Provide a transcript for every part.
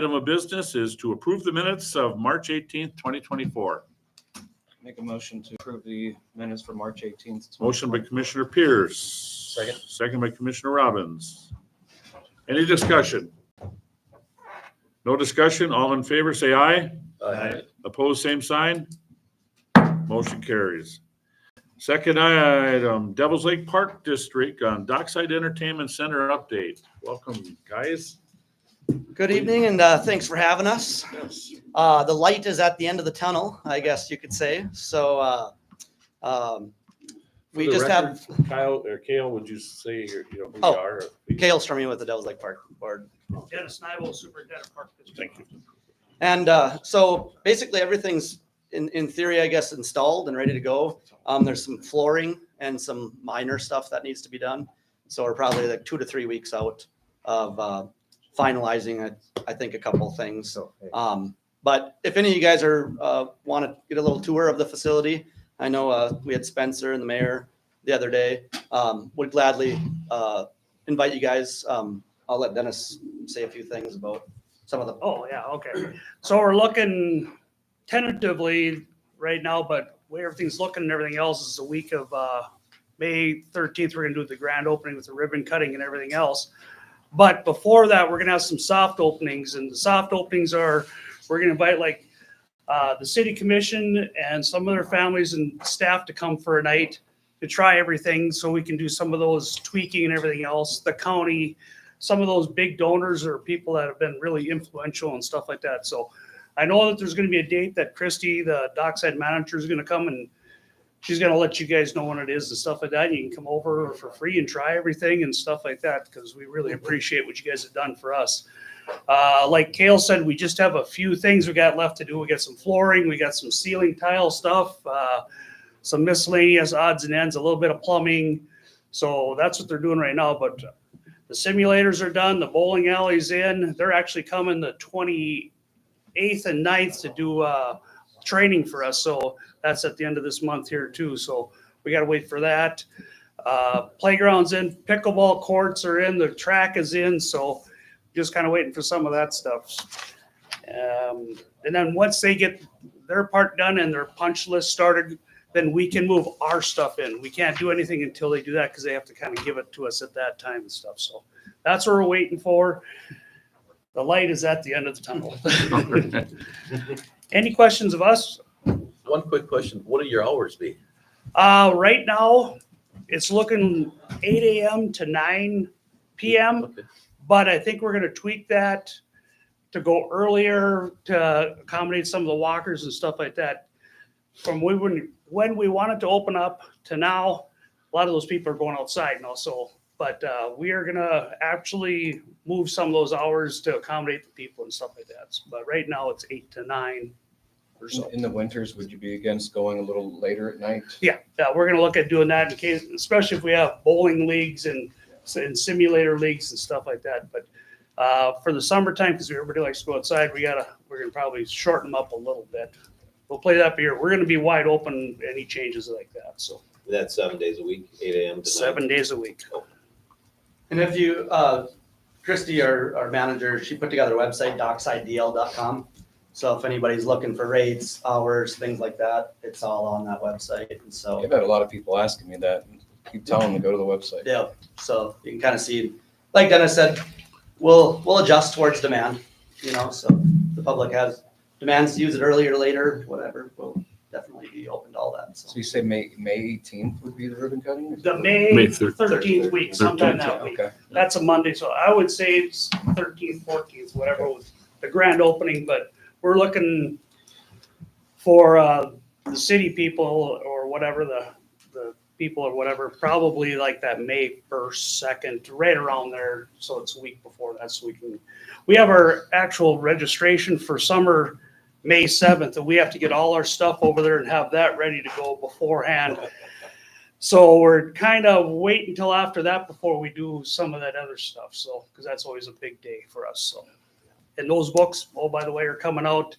Item of business is to approve the minutes of March 18th, 2024. Make a motion to approve the minutes for March 18th. Motion by Commissioner Pierce. Second. Second by Commissioner Robbins. Any discussion? No discussion. All in favor, say aye. Aye. Opposed, same sign. Motion carries. Second item, Devils Lake Park District on Dockside Entertainment Center update. Welcome, guys. Good evening, and thanks for having us. Yes. The light is at the end of the tunnel, I guess you could say. So we just have Kyle or Kale, would you say who you Oh. are? Kale Stormy with the Devils Lake Park Board. Dennis Nybo, Superintendent Park District. Thank you. And so basically everything's in theory, I guess, installed and ready to go. There's some flooring and some minor stuff that needs to be done. So we're probably like 2 to 3 weeks out of finalizing, I think, a couple of things. But if any of you guys are want to get a little tour of the facility, I know we had Spencer and the mayor the other day. Would gladly invite you guys. I'll let Dennis say a few things about some of the. Oh, yeah, okay. So we're looking tentatively right now, but the way everything's looking and everything else is the week of May 13th. We're gonna do the grand opening with the ribbon cutting and everything else. But before that, we're gonna have some soft openings, and the soft openings are, we're gonna invite like the city commission and some of their families and staff to come for a night to try everything, so we can do some of those tweaking and everything else. The county, some of those big donors or people that have been really influential and stuff like that. So I know that there's gonna be a date that Christy, the Dockside manager, is gonna come, and she's gonna let you guys know when it is and stuff like that. And you can come over for free and try everything and stuff like that, because we really appreciate what you guys have done for us. Like Kale said, we just have a few things we got left to do. We got some flooring, we got some ceiling tile stuff, some miscellaneous odds and ends, a little bit of plumbing. So that's what they're doing right now. But the simulators are done, the bowling alley's in. They're actually coming the 28th and 9th to do training for us. So that's at the end of this month here too. So we got to wait for that. Playground's in, pickleball courts are in, the track is in. So just kind of waiting for some of that stuff. And then once they get their part done and their punch list started, then we can move our stuff in. We can't do anything until they do that, because they have to kind of give it to us at that time and stuff. So that's what we're waiting for. The light is at the end of the tunnel. Any questions of us? One quick question. What will your hours be? Right now, it's looking 8 a.m. to 9 p.m. Okay. But I think we're going to tweak that to go earlier to accommodate some of the walkers and stuff like that. From when we wanted to open up to now, a lot of those people are going outside now. So, but we are going to actually move some of those hours to accommodate the people and stuff like that. But right now it's 8 to 9 or so. In the winters, would you be against going a little later at night? Yeah, we're going to look at doing that in case, especially if we have bowling leagues and simulator leagues and stuff like that. But for the summertime, because everybody likes to go outside, we're going to probably shorten them up a little bit. We'll play that by ear. We're going to be wide open any changes like that. So That's 7 days a week, 8 a.m. to 7 days a week. And if you, Christy, our manager, she put together a website, docksidedl.com. So if anybody's looking for rates, hours, things like that, it's all on that website. And so I've had a lot of people asking me that. Keep telling them to go to the website. yeah, so you can kind of see, like Dennis said, we'll adjust towards demand, so the public has demands to use it earlier, later, whatever, we'll definitely be open to all that. So So you say May 18th would be the ribbon cutting? The May 13th week, sometime that week. Okay. That's a Monday. So I would say it's 13th, 14th, whatever was the grand opening. But we're looking for the city people or whatever, the people or whatever, probably like that May 1st, 2nd, right around there. So it's a week before that. So we have our actual registration for summer May 7th, and we have to get all our stuff over there and have that ready to go beforehand. So we're kind of waiting until after that before we do some of that other stuff. So, because that's always a big day for us. So, and those books, oh, by the way, are coming out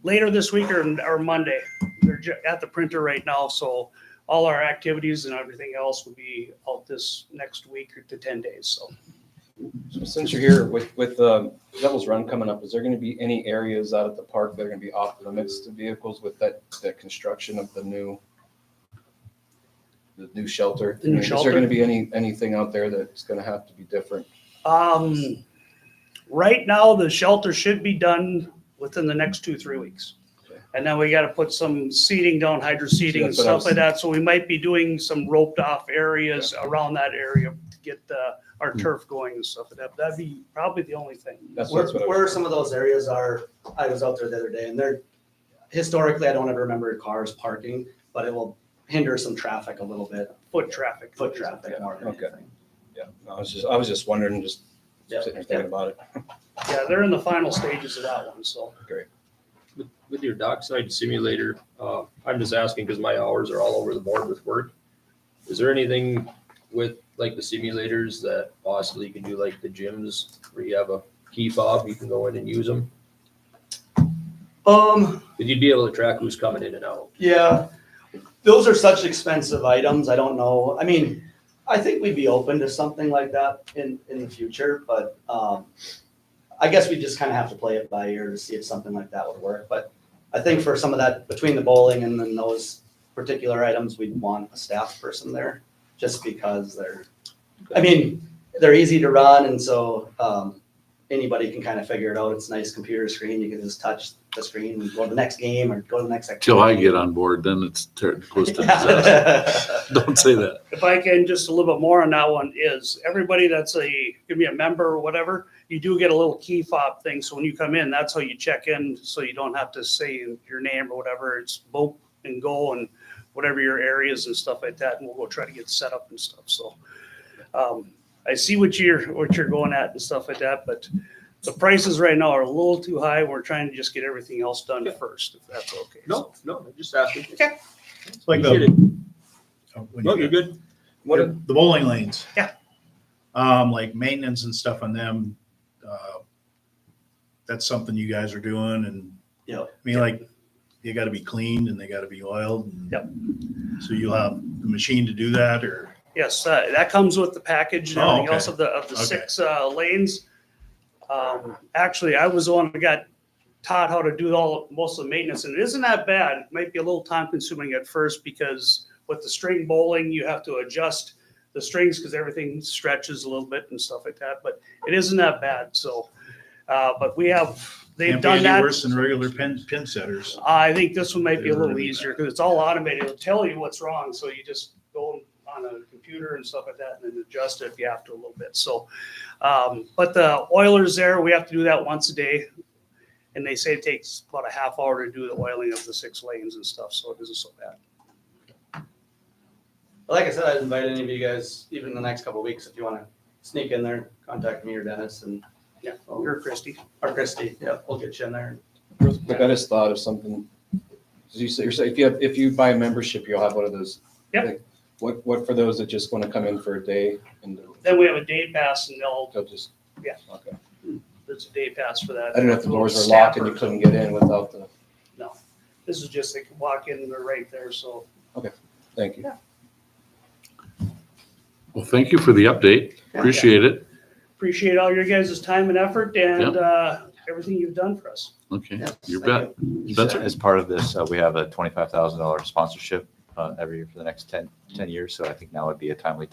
later this week or Monday. They're at the printer right now. So all our activities and everything else will be out this next week to 10 days. So So since you're here with Devil's Run coming up, is there going to be any areas out at the park that are going to be off limits to vehicles with that construction of the new shelter? The new Is shelter? there going to be anything out there that's going to have to be different? Right now, the shelter should be done within the next 2-3 weeks. Okay. And then we got to put some seating down, hydro seating and that's what I stuff was- like that. So we might be doing some roped off areas around that area to get our turf going and stuff like that. That'd be probably the only thing. That's Where, what I was. where some of those areas are, I was out there the other day and they're, historically, I don't ever remember cars parking, but it will hinder some traffic a little bit, Foot traffic. foot traffic Yeah, more than okay. anything. Yeah, I was just wondering, just Yeah. sitting there thinking about it. Yeah, they're in the final stages of that one, so. Great. With your Dockside simulator, I'm just asking because my hours are all over the board with work. Is there anything with like the simulators that possibly you can do like the gyms where you have a key fob, you can go in and use them? But you'd be able to track who's coming in and out. Yeah, those are such expensive items. I don't know. I mean, I think we'd be open to something like that in the future, but I guess we just kind of have to play it by ear to see if something like that would work. But I think for some of that, between the bowling and then those particular items, we'd want a staff person there just because they're easy to run. And so anybody can kind of figure it out. It's a nice computer screen. You can just touch the screen and go to the next game or go to the next activity. Till I get on board, then it's close to disaster. Don't say that. If I can, just a little bit more on that one is everybody that's gonna be a member or whatever, you do get a little key fob thing. So when you come in, that's how you check in. So you don't have to say your name or whatever. It's book and go and whatever your areas and stuff like that. And we'll go try to get set up and stuff. So I see what you're going at and stuff like that, but the prices right now are a little too high. We're trying to just get everything else done first, if that's okay. No, I'm just asking. Okay. It's like Appreciate the, it. when No, you you're good. the bowling lanes. Yeah. Like maintenance and stuff on them. That's something you guys are doing and. Yeah. I mean, like, you gotta be cleaned and they gotta be oiled. Yep. So you'll have the machine to do that or? Yes, that comes with the package and Oh, everything okay. else of the Okay. 6 lanes. Actually, I was the one who got taught how to do most of the maintenance, and it isn't that bad. It might be a little time consuming at first because with the string bowling, you have to adjust the strings because everything stretches a little bit and stuff like that. But it isn't that bad. So, but they've Can't be done any that. worse than regular pin setters. I think this one might be a little Really easier because it's all automated. It'll tell you what's wrong. So you just go on a computer and stuff like that and then adjust it if you have to a little bit. So, but the oilers there, we have to do that once a day. And they say it takes about a half hour to do the oiling of the 6 lanes and stuff. So it isn't so bad. Like I said, I'd invite any of you guys, even in the next couple of weeks, if you want to sneak in there, contact me or Dennis and Yeah. Or Christie. or Christy. Yeah, we'll get you in there. Real quick, I just thought of something. You're saying if you buy a membership, you'll have one of those. Yep. like, What for those that just want to come in for a day and Then we have a day pass and they'll just. Yeah. Okay. there's a day pass for that. I don't know if the doors were locked and you couldn't get in without the, No, this is just, they can walk in, they're right there. So thank you. Well, thank you for the update. Appreciate it. appreciate all your guys' time and effort and everything you've done for us. Okay, Yes, you thank bet. Spencer? As part of this, we have a $25,000 sponsorship every year for the next 10 years. So I think now would be a timely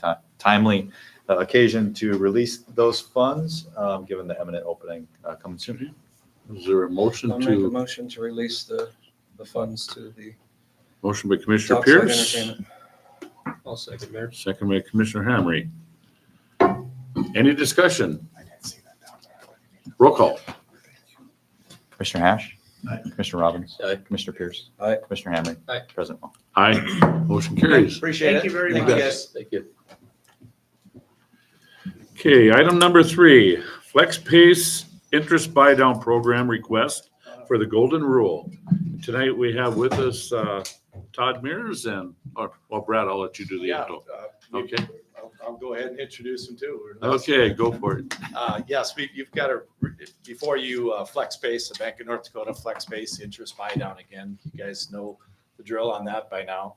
occasion to release those funds, given the imminent opening coming soon. Is there a motion I'll make a to, motion to release the funds to the motion by Commissioner Dockside Pierce, Entertainment. I'll second, Mayor. second by Commissioner Hamry. Any discussion? Roll call. Commissioner Hash. Aye. Commissioner Robbins. Aye. Commissioner Pierce. Aye. Commissioner Hamley. Aye. President Wong. Aye. Motion carries. Appreciate Thank it. you very Thank much. you guys. Thank you. Okay, item number 3, Flex Pace Interest Buy Down Program request for the Golden Rule. Tonight we have with us Todd Mears and, well, Brad, I'll let you do the intro. Okay. I'll go ahead and introduce him too. Okay, go for it. Yes, you've got to, before you flex space, the Bank of North Dakota flex space interest buy down again. You guys know the drill on that by now.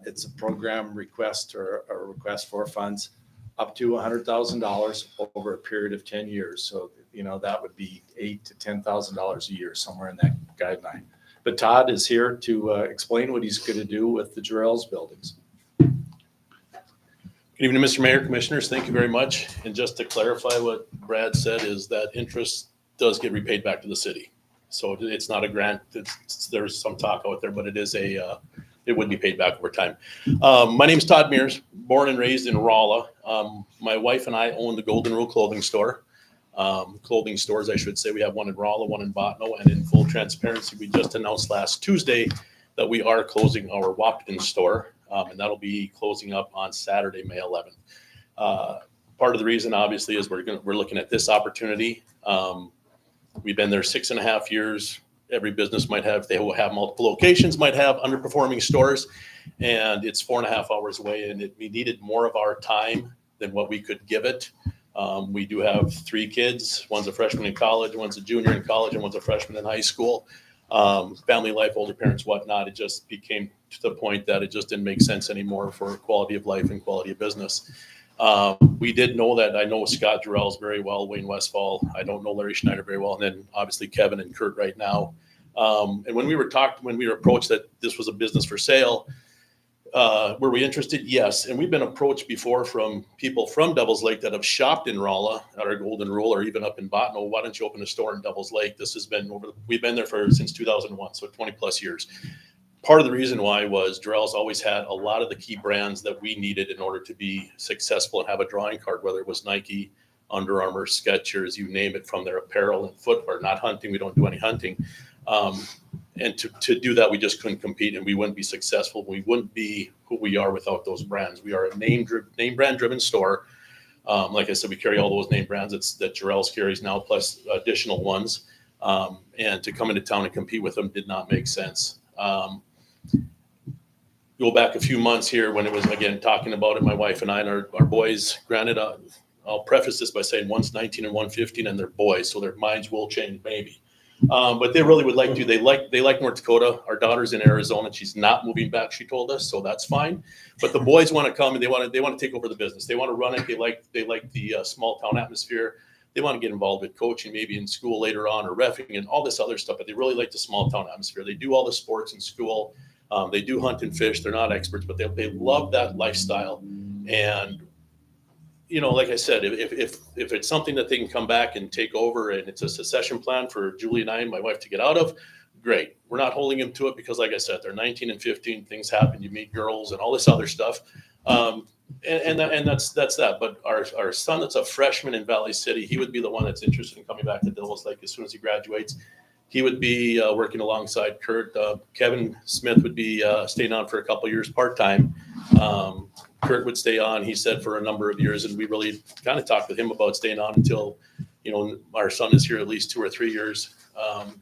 It's a program request or a request for funds. up to $100,000 over a period of 10 years. So, that would be $8,000 to $10,000 a year, somewhere in that guideline. But Todd is here to explain what he's going to do with the Jarrell's buildings. Good evening, Mr. Mayor, Commissioners. Thank you very much. And just to clarify what Brad said is that interest does get repaid back to the city. So it's not a grant. There's some talk out there, but it would be paid back over time. My name is Todd Mears, born and raised in Rolla. My wife and I own the Golden Rule clothing store. Clothing stores, I should say. We have one in Rolla, one in Botno, and in full transparency, we just announced last Tuesday that we are closing our Wapton store, and that'll be closing up on Saturday, May 11th. Part of the reason, obviously, is we're looking at this opportunity. We've been there 6.5 years. Every business might have, they will have multiple locations, might have underperforming stores, and it's 4.5 hours away, and we needed more of our time than what we could give it. We do have 3 kids. One's a freshman in college, one's a junior in college, and one's a freshman in high school. Family life, older parents, whatnot. It just became to the point that it just didn't make sense anymore for quality of life and quality of business. We did know that. I know Scott Jarrell's very well, Wayne Westfall. I don't know Larry Schneider very well. And then obviously Kevin and Kurt right now. And when we were approached that this was a business for sale, were we interested? Yes. And we've been approached before from people from Devils Lake that have shopped in Rolla at our Golden Rule or even up in Botno. Why don't you open a store in Devils Lake? This has been we've been there since 2001, so 20 plus years. Part of the reason why was Jarrell's always had a lot of the key brands that we needed in order to be successful and have a drawing card, whether it was Nike, Under Armour, Skechers, you name it, from their apparel and footwear. Not hunting, we don't do any hunting. And to do that, we just couldn't compete and we wouldn't be successful. We wouldn't be who we are without those brands. We are a name brand driven store. Like I said, we carry all those name brands that Jarrell's carries now, plus additional ones. And to come into town and compete with them did not make sense. Go back a few months here when it was, again, talking about it, my wife and I and our boys, granted, I'll preface this by saying one's 19 and 115 and they're boys, so their minds will change maybe. But they really would like to. They like North Dakota. Our daughter's in Arizona. She's not moving back, she told us, so that's fine. But the boys want to come and they want to take over the business. They want to run it. They like the small town atmosphere. They want to get involved with coaching, maybe in school later on, or reffing and all this other stuff. But they really like the small town atmosphere. They do all the sports in school. They do hunt and fish. They're not experts, but they love that lifestyle. And like I said, if it's something that they can come back and take over and it's a succession plan for Julie and I and my wife to get out of, great. We're not holding them to it because, like I said, they're 19 and 15. Things happen. You meet girls and all this other stuff. And that's that. But our son that's a freshman in Valley City, he would be the one that's interested in coming back to Devils Lake as soon as he graduates. He would be working alongside Kurt. Kevin Smith would be staying on for a couple years part-time. Kurt would stay on, he said, for a number of years. And we really kind of talked with him about staying on until, our son is here at least 2 or 3 years.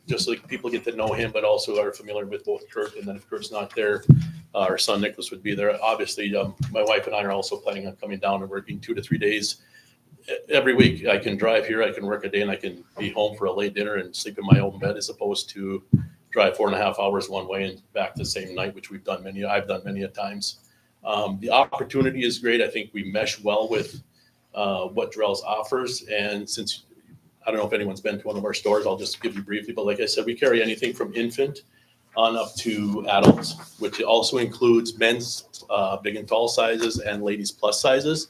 Just so people get to know him, but also are familiar with both Kurt. And then if Kurt's not there, our son Nicholas would be there. Obviously, my wife and I are also planning on coming down and working 2 to 3 days every week. I can drive here, I can work a day, and I can be home for a late dinner and sleep in my own bed, as opposed to drive 4.5 hours one way and back the same night, which I've done many a times. The opportunity is great. I think we mesh well with what Jarrell's offers. And since I don't know if anyone's been to one of our stores, I'll just give you briefly. But like I said, we carry anything from infant on up to adults, which also includes men's big and tall sizes and ladies plus sizes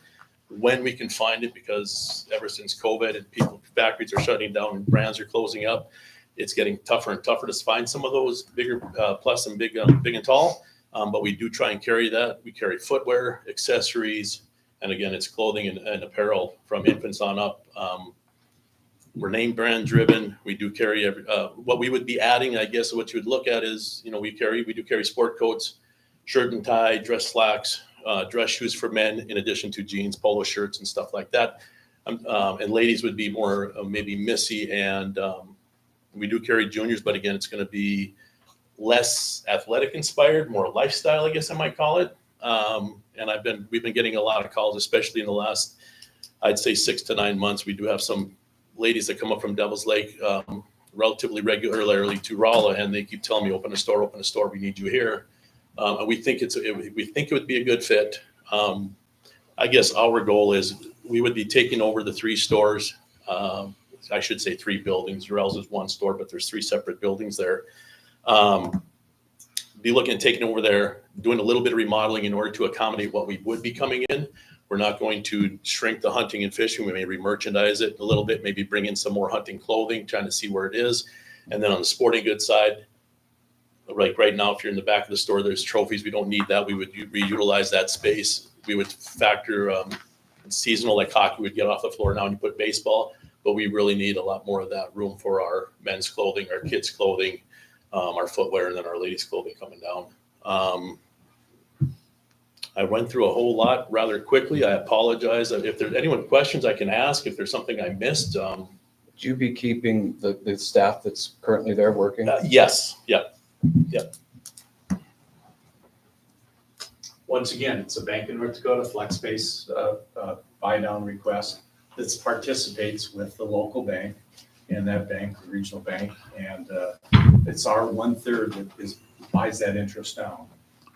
when we can find it, because ever since COVID and factories are shutting down and brands are closing up, it's getting tougher and tougher to find some of those bigger plus and big and tall. But we do try and carry that. We carry footwear, accessories, and again, it's clothing and apparel from infants on up. We're name brand driven. We do carry what we would be adding, I guess, what you would look at is, we do carry sport coats, shirt and tie, dress slacks, dress shoes for men, in addition to jeans, polo shirts, and stuff like that. And ladies would be more maybe Missy, and we do carry juniors, but again, it's going to be less athletic inspired, more lifestyle, I guess I might call it. And we've been getting a lot of calls, especially in the last, I'd say 6 to 9 months. We do have some ladies that come up from Devils Lake relatively regularly to Rolla, and they keep telling me, open a store, we need you here. And we think it would be a good fit. I guess our goal is we would be taking over the 3 stores. I should say 3 buildings. Urel's is 1 store, but there's 3 separate buildings there. Be looking at taking over there, doing a little bit of remodeling in order to accommodate what we would be coming in. We're not going to shrink the hunting and fishing. We may re-merchandise it a little bit, maybe bring in some more hunting clothing, trying to see where it is. And then on the sporting goods side, like right now, if you're in the back of the store, there's trophies. We don't need that. We would reutilize that space. We would factor seasonal, like hockey would get off the floor now and you put baseball, but we really need a lot more of that room for our men's clothing, our kids' clothing, our footwear, and then our ladies' clothing coming down. I went through a whole lot rather quickly. I apologize. If there's anyone questions I can ask, if there's something I missed. Would you be keeping the staff that's currently there working? Yes, yep. Once again, it's a Bank of North Dakota flex space buy down request that participates with the local bank and that bank, the regional bank, and it's our 1/3 that buys that interest down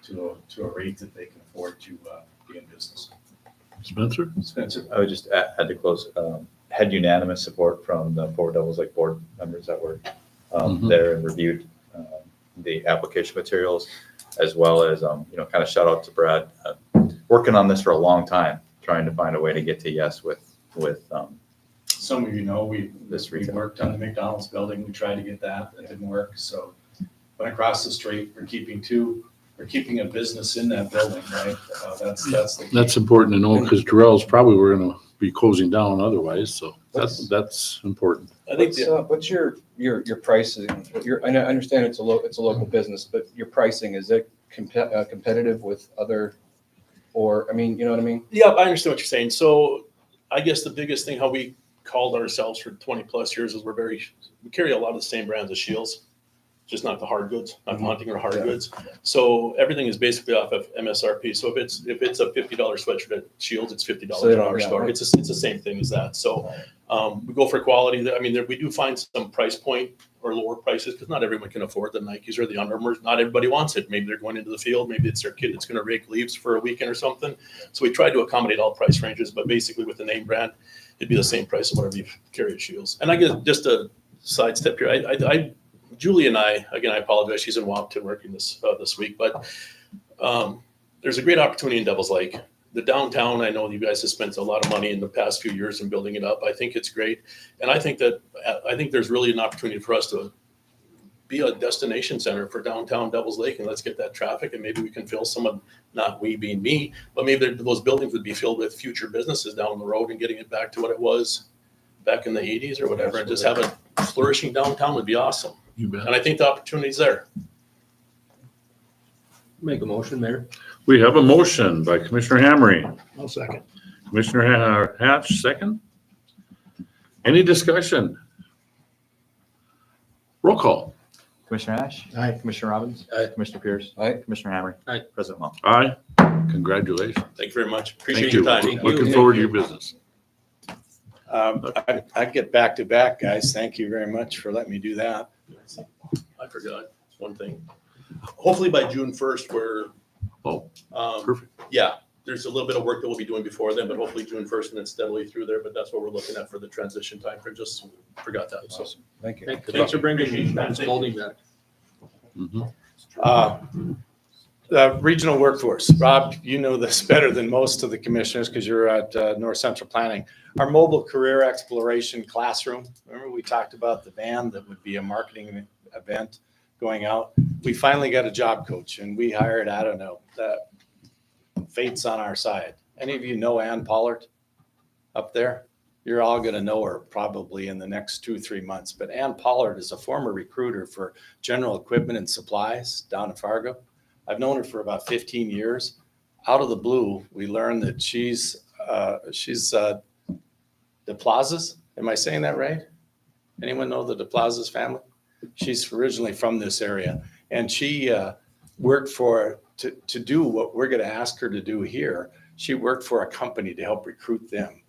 to a rate that they can afford to be in business. Spencer? Spencer? I would just add to close, had unanimous support from the 4 Devils Lake board members that were there and reviewed the application materials, as well as, kind of shout out to Brad, working on this for a long time, trying to find a way to get to yes with Some of you know, we retail. worked on the McDonald's building. We tried to get that. That didn't work. So went across the street. We're keeping a business in that building, right? That's the key. That's important to know because Terrell's probably we're going to be closing down otherwise. So that's important. I think What's your pricing? I understand it's a local business, but your pricing, is it competitive with other, or, I mean, you know what I mean? Yeah, I understand what you're saying. So I guess the biggest thing, how we called ourselves for 20 plus years, is we carry a lot of the same brands as Shields, just not the hard goods, not the hunting or hard goods. So everything is basically off of MSRP. So if it's a $50 sweatshirt at Shields, it's $50 So at our store. It's the same thing as that. So we go for quality. I mean, we do find some price point or lower prices because not everyone can afford the Nikes or the Under Armours. Not everybody wants it. Maybe they're going into the field. Maybe it's their kid that's going to rake leaves for a weekend or something. So we try to accommodate all price ranges, but basically with the name brand, it'd be the same price as whatever you carry at Shields. And I guess just a sidestep here, Julie and I apologize. She's in Wampton working this week, but there's a great opportunity in Devils Lake. The downtown, I know you guys have spent a lot of money in the past few years in building it up. I think it's great. And I think there's really an opportunity for us to be a destination center for downtown Devils Lake, and let's get that traffic, and maybe we can fill some of, not we being me, but maybe those buildings would be filled with future businesses down the road and getting it back to what it was back in the 80s or whatever, and just have a flourishing downtown would be awesome. You bet. And I think the opportunity's there. Make a motion, Mayor. We have a motion by Commissioner Hamry. I'll second. Commissioner Hatch, second. Any discussion? Roll call. Commissioner Ash? Aye. Commissioner Robbins? Aye. Commissioner Pierce? Aye. Commissioner Hammer? Aye. President Long? Aye. Congratulations. Thank you very much. Thank Appreciate you. your time. Looking forward to your business. I get back to back, guys. Thank you very much for letting me do that. I forgot one thing. Hopefully by June 1st, we're, Perfect. yeah, there's a little bit of work that we'll be doing before then, but hopefully June 1st and then steadily through there. But that's what we're looking at for the transition time frame. Just forgot that. So Thank you. Thanks for bringing Ms. Golding back. Mhm. The regional workforce, Rob, you know this better than most of the commissioners because you're at North Central Planning. Our mobile career exploration classroom, remember we talked about the van that would be a marketing event going out? We finally got a job coach and we hired, I don't know, fate's on our side. Any of you know Ann Pollard up there? You're all going to know her probably in the next 2-3 months. But Ann Pollard is a former recruiter for General Equipment and Supplies down in Fargo. I've known her for about 15 years. Out of the blue, we learned that she's DePlazas. Am I saying that right? Anyone know the DePlazas family? She's originally from this area, and she worked to do what we're going to ask her to do here. She worked for a company to help recruit them,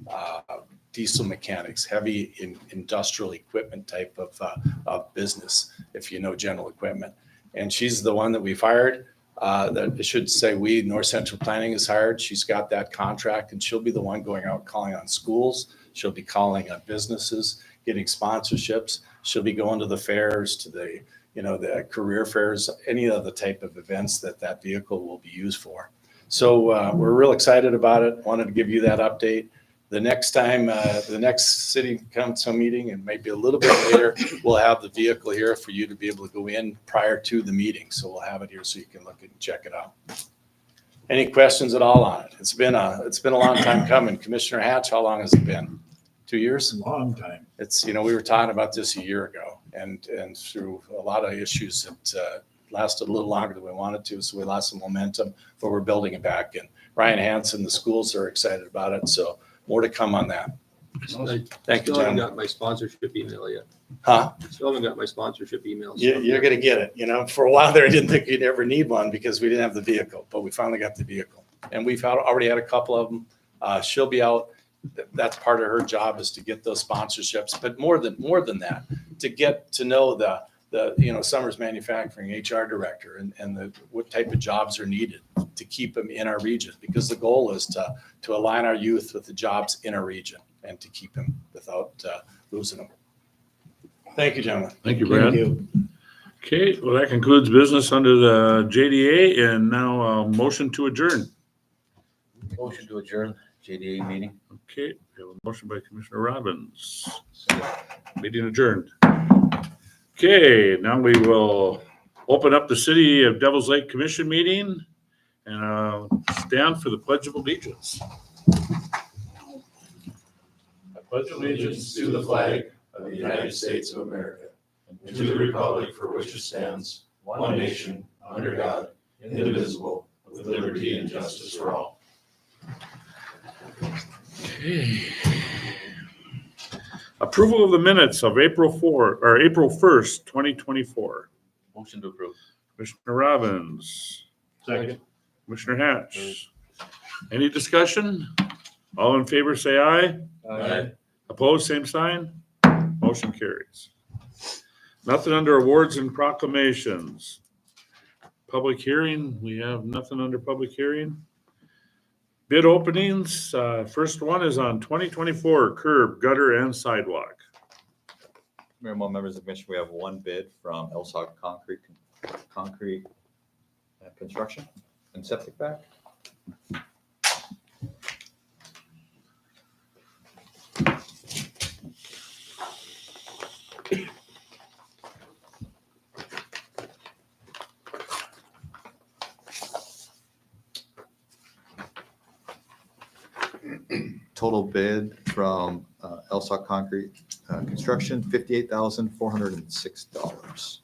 diesel mechanics, heavy industrial equipment type of business, if you know General Equipment. And she's the one that we fired. that it should say North Central Planning is hired. She's got that contract and she'll be the one going out calling on schools. She'll be calling on businesses, getting sponsorships. She'll be going to the fairs, to the, the career fairs, any of the type of events that vehicle will be used for. So we're real excited about it. Wanted to give you that update. The next time, the next city council meeting, and maybe a little bit later, we'll have the vehicle here for you to be able to go in prior to the meeting. So we'll have it here so you can look and check it out. Any questions at all on it? It's been a long time coming. Commissioner Hatch, how long has it been? 2 years? It's a long time. It's, we were talking about this a year ago, and through a lot of issues, it lasted a little longer than we wanted to. So we lost some momentum, but we're building it back. And Ryan Hansen, the schools are excited about it. So more to come on that. I Thank you, still haven't John. got my sponsorship email yet. Huh? Still haven't got my sponsorship email. You're going to get it. For a while there, I didn't think you'd ever need one because we didn't have the vehicle, but we finally got the vehicle. And we've already had a couple of them. She'll be out. That's part of her job, is to get those sponsorships. But more than that, to get to know the Summers Manufacturing HR director and what type of jobs are needed to keep them in our region, because the goal is to align our youth with the jobs in our region and to keep them without losing them. Thank you, gentlemen. Thank you, Brad. Okay, well, that concludes business under the JDA, and now motion to adjourn. Motion to adjourn JDA meeting. Okay, we have a motion by Commissioner Robbins. Meeting adjourned. Okay, now we will open up the City of Devils Lake Commission meeting and stand for the Pledge of Allegiance. I pledge allegiance to the flag of the United States of America and to the republic for which it stands, one nation, under God, indivisible, with liberty and justice for all. Okay. Approval of the minutes of April 1st, 2024. Motion to approve. Commissioner Robbins, Second. Commissioner Hatch. Any discussion? All in favor, say aye. Aye. Opposed, same sign. Motion carries. Nothing under awards and proclamations. Public hearing, we have nothing under public hearing. Bid openings, first one is on 2024 curb, gutter, and sidewalk. Mayor and members of the commission, we have one bid from LSOC Concrete Construction and Septic Back. Total bid from LSOC Concrete Construction, $58,406.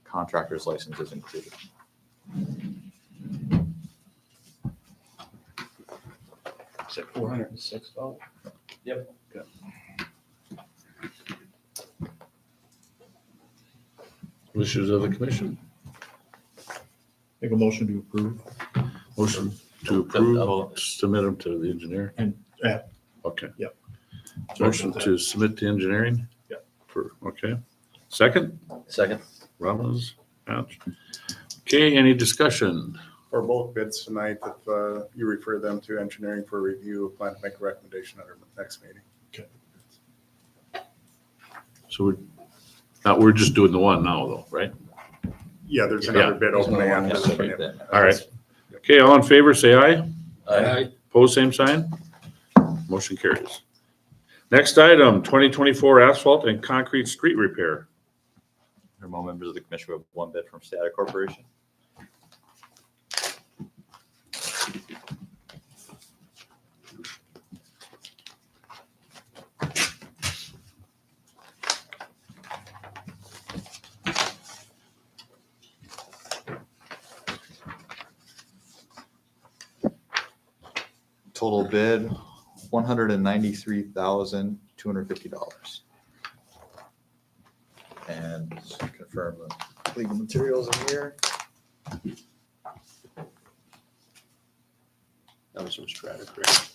Contractor's license is included. Is it $406? Yep. Wishes of the commission. Make a motion to approve. Motion to approve, submit them to the engineer. Yeah. Okay. Yep. Motion to submit to engineering? Yep. Okay. Second, Second. Robbins, Hatch. Okay, any discussion? For both bids tonight, if you refer them to engineering for review, plan to make a recommendation at our next meeting. So we're just doing the one now though, right? Yeah, there's another bid opening after this one. yeah. All right. Okay, all in favor, say aye. Aye. Pose same sign. Motion carries. Next item, 2024 asphalt and concrete street repair. More members of the commission, we have one bid from Stata Corporation. Total bid, $193,250. And just confirm the legal materials in here. That was from Strata, correct?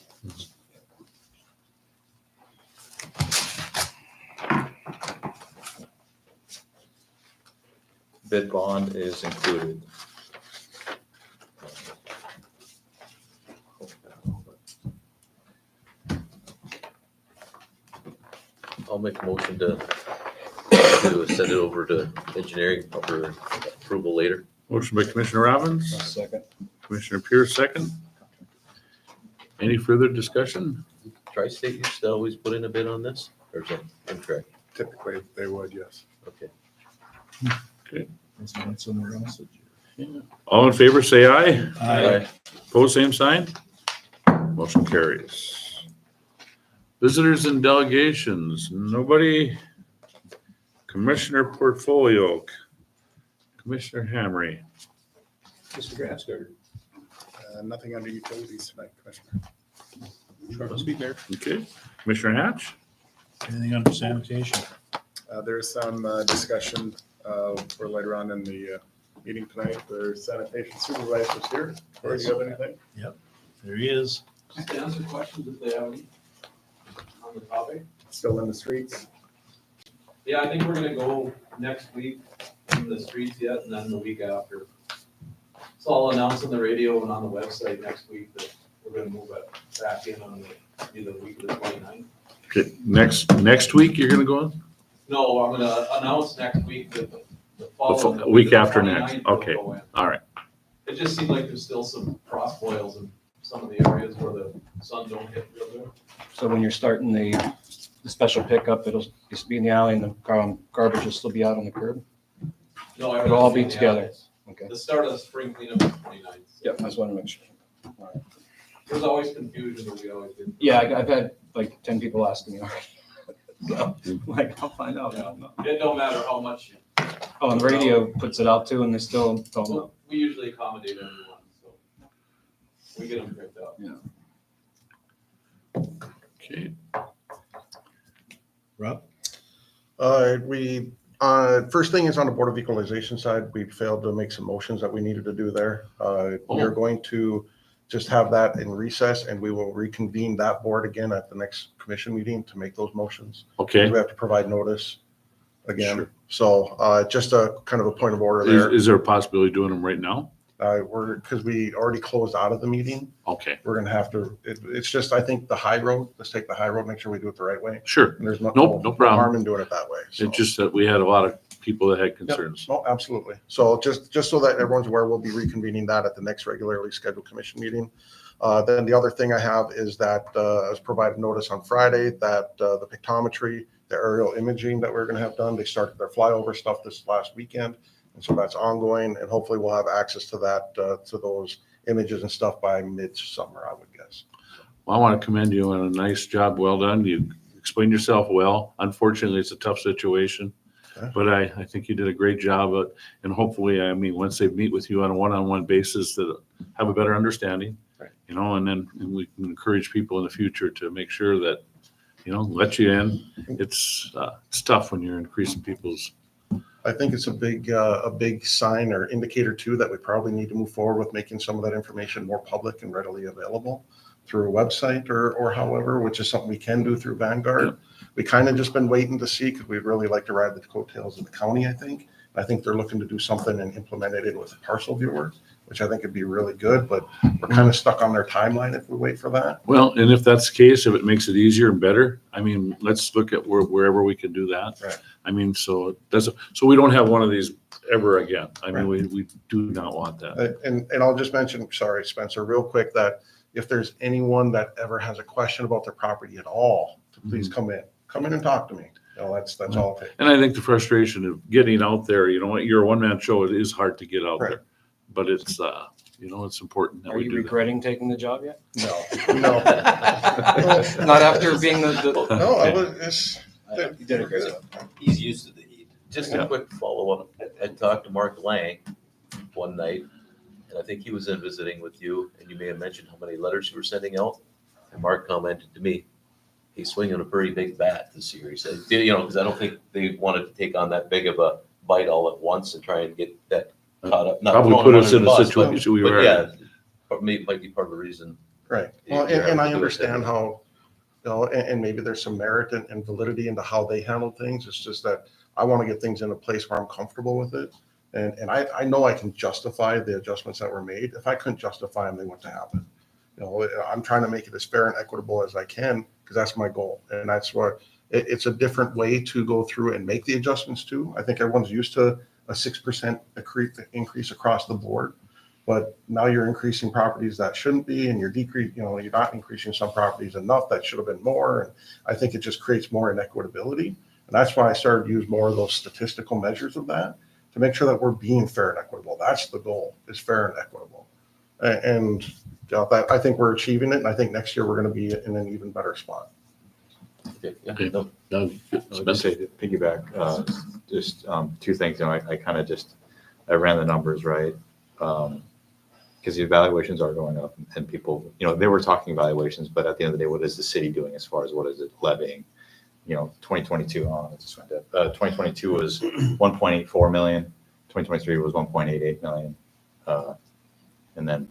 bid bond is included. I'll make a motion to send it over to engineering for approval later. Motion by Commissioner Robbins, Second. Commissioner Pierce, second. Any further discussion? Tri-State used to always put in a bid on this, or is that incorrect? Typically, they would, yes. Okay. It's not somewhere else. All in favor, say aye. Aye. Pose same sign. Motion carries. Visitors and delegations, nobody. Commissioner portfolio, Commissioner Hamry. Mr. Grassgard. Nothing under utilities tonight, Commissioner. Must be there. Okay, Commissioner Hatch. Anything under sanitation? There's some discussion for later on in the meeting tonight. There's sanitation supervisors here. Corey, do you have anything? There he is. Just to answer questions if they have any on the topic. Still in the streets? Yeah, I think we're gonna go next week in the streets yet, and then the week after. So I'll announce on the radio and on the website next week that we're gonna move it back in on the week of the 29th. Okay, next week you're gonna go on? No, I'm gonna announce next week that the following. The week the after next, 29th we'll okay. go in. All right, It just seemed like there's still some cross boils in some of the areas where the sun don't hit real good. So when you're starting the special pickup, it'll just be in the alley and the garbage will still be out on the curb? No, It'll all be everything's in the together. alleys. Okay. The start of the spring cleanup is 29th. Yep, I just want to make sure. All right. There's always confusion, but we always did. Yeah, I've had like 10 people asking me already. So, like, I'll find out. It don't matter how much, Oh, and the radio puts it out too, and they still don't know. we usually accommodate everyone, so we get them picked up. okay. Rob? First thing is on the Board of Equalization side, we failed to make some motions that we needed to do there. We are going to just have that in recess and we will reconvene that board again at the next commission meeting to make those motions. Okay, We have to provide notice again. Sure. So just a kind of a point of order there. is there a possibility of doing them right now? Because we already closed out of the meeting, Okay, we're gonna have to, it's just, I think the high road, let's take the high road, make sure we do it the right way. sure. And there's no No problem. harm in doing it that way. so. It's just that we had a lot of people that had concerns. No, absolutely. So just so that everyone's aware, we'll be reconvening that at the next regularly scheduled commission meeting. Then the other thing I have is that I was provided notice on Friday that the pictometry, the aerial imaging that we're going to have done, they started their flyover stuff this last weekend. And so that's ongoing and hopefully we'll have access to that, to those images and stuff by midsummer, I would guess. Well, I want to commend you on a nice job. Well done. You explained yourself well. Unfortunately, it's a tough situation. Okay. But I think you did a great job. And hopefully, I mean, once they meet with you on a one-on-one basis, that have a better understanding. Right. You know, and then we can encourage people in the future to make sure that, you know, let you in. It's tough when you're increasing people's. I think it's a big sign or indicator too that we probably need to move forward with making some of that information more public and readily available through a website or however, which is something we can do through Vanguard. Yeah. We kind of just been waiting to see because we'd really like to ride the coattails of the county, I think. I think they're looking to do something and implement it in with a parcel viewer, which I think would be really good, but we're kind of stuck on their timeline if we wait for that. Well, and if that's the case, if it makes it easier and better, I mean, let's look at wherever we can do that. Right. I mean, so we don't have one of these ever again. I mean, we do not want that. And I'll just mention, sorry, Spencer, real quick, that if there's anyone that ever has a question about their property at all, please come in and talk to me. You know, that's all. And I think the frustration of getting out there, you know, you're a one-man show. It is hard to get out Right. there, but it's, you know, it's important that Are we you do that. regretting taking the job yet? No. Not after being the. No, I was, You did a great job. He's used to the heat. Just Yeah. a quick follow-up. I talked to Mark Lang one night, and I think he was in visiting with you, and you may have mentioned how many letters you were sending out. And Mark commented to me, he's swinging a pretty big bat this year. He said, you know, because I don't think they wanted to take on that big of a bite all at once and try and get that caught up. Not Probably throwing put them us under in the a bus, situation we but were yeah, in. might be part of the reason. right. Well, You're and I having to do it understand that way. how, you know, and maybe there's some merit and validity into how they handle things. It's just that I want to get things in a place where I'm comfortable with it. And I know I can justify the adjustments that were made. If I couldn't justify them, they wouldn't happen. I'm trying to make it as fair and equitable as I can, because that's my goal. And that's what, it's a different way to go through and make the adjustments too. I think everyone's used to a 6% increase across the board, but now you're increasing properties that shouldn't be, and you're you're not increasing some properties enough that should have been more. And I think it just creates more inequitability. And that's why I started to use more of those statistical measures of that to make sure that we're being fair and equitable. That's the goal, is fair and equitable. And I think we're achieving it. And I think next year we're going to be in an even better spot. Okay, yeah, Okay. no, Doug, I would just say to piggyback, just two things. I kind of I ran the numbers right. Because the evaluations are going up, and people, they were talking evaluations, but at the end of the day, what is the city doing as far as what is it levying? 2022 on, it just went up. 2022 was 1.84 million. 2023 was 1.88 million. And then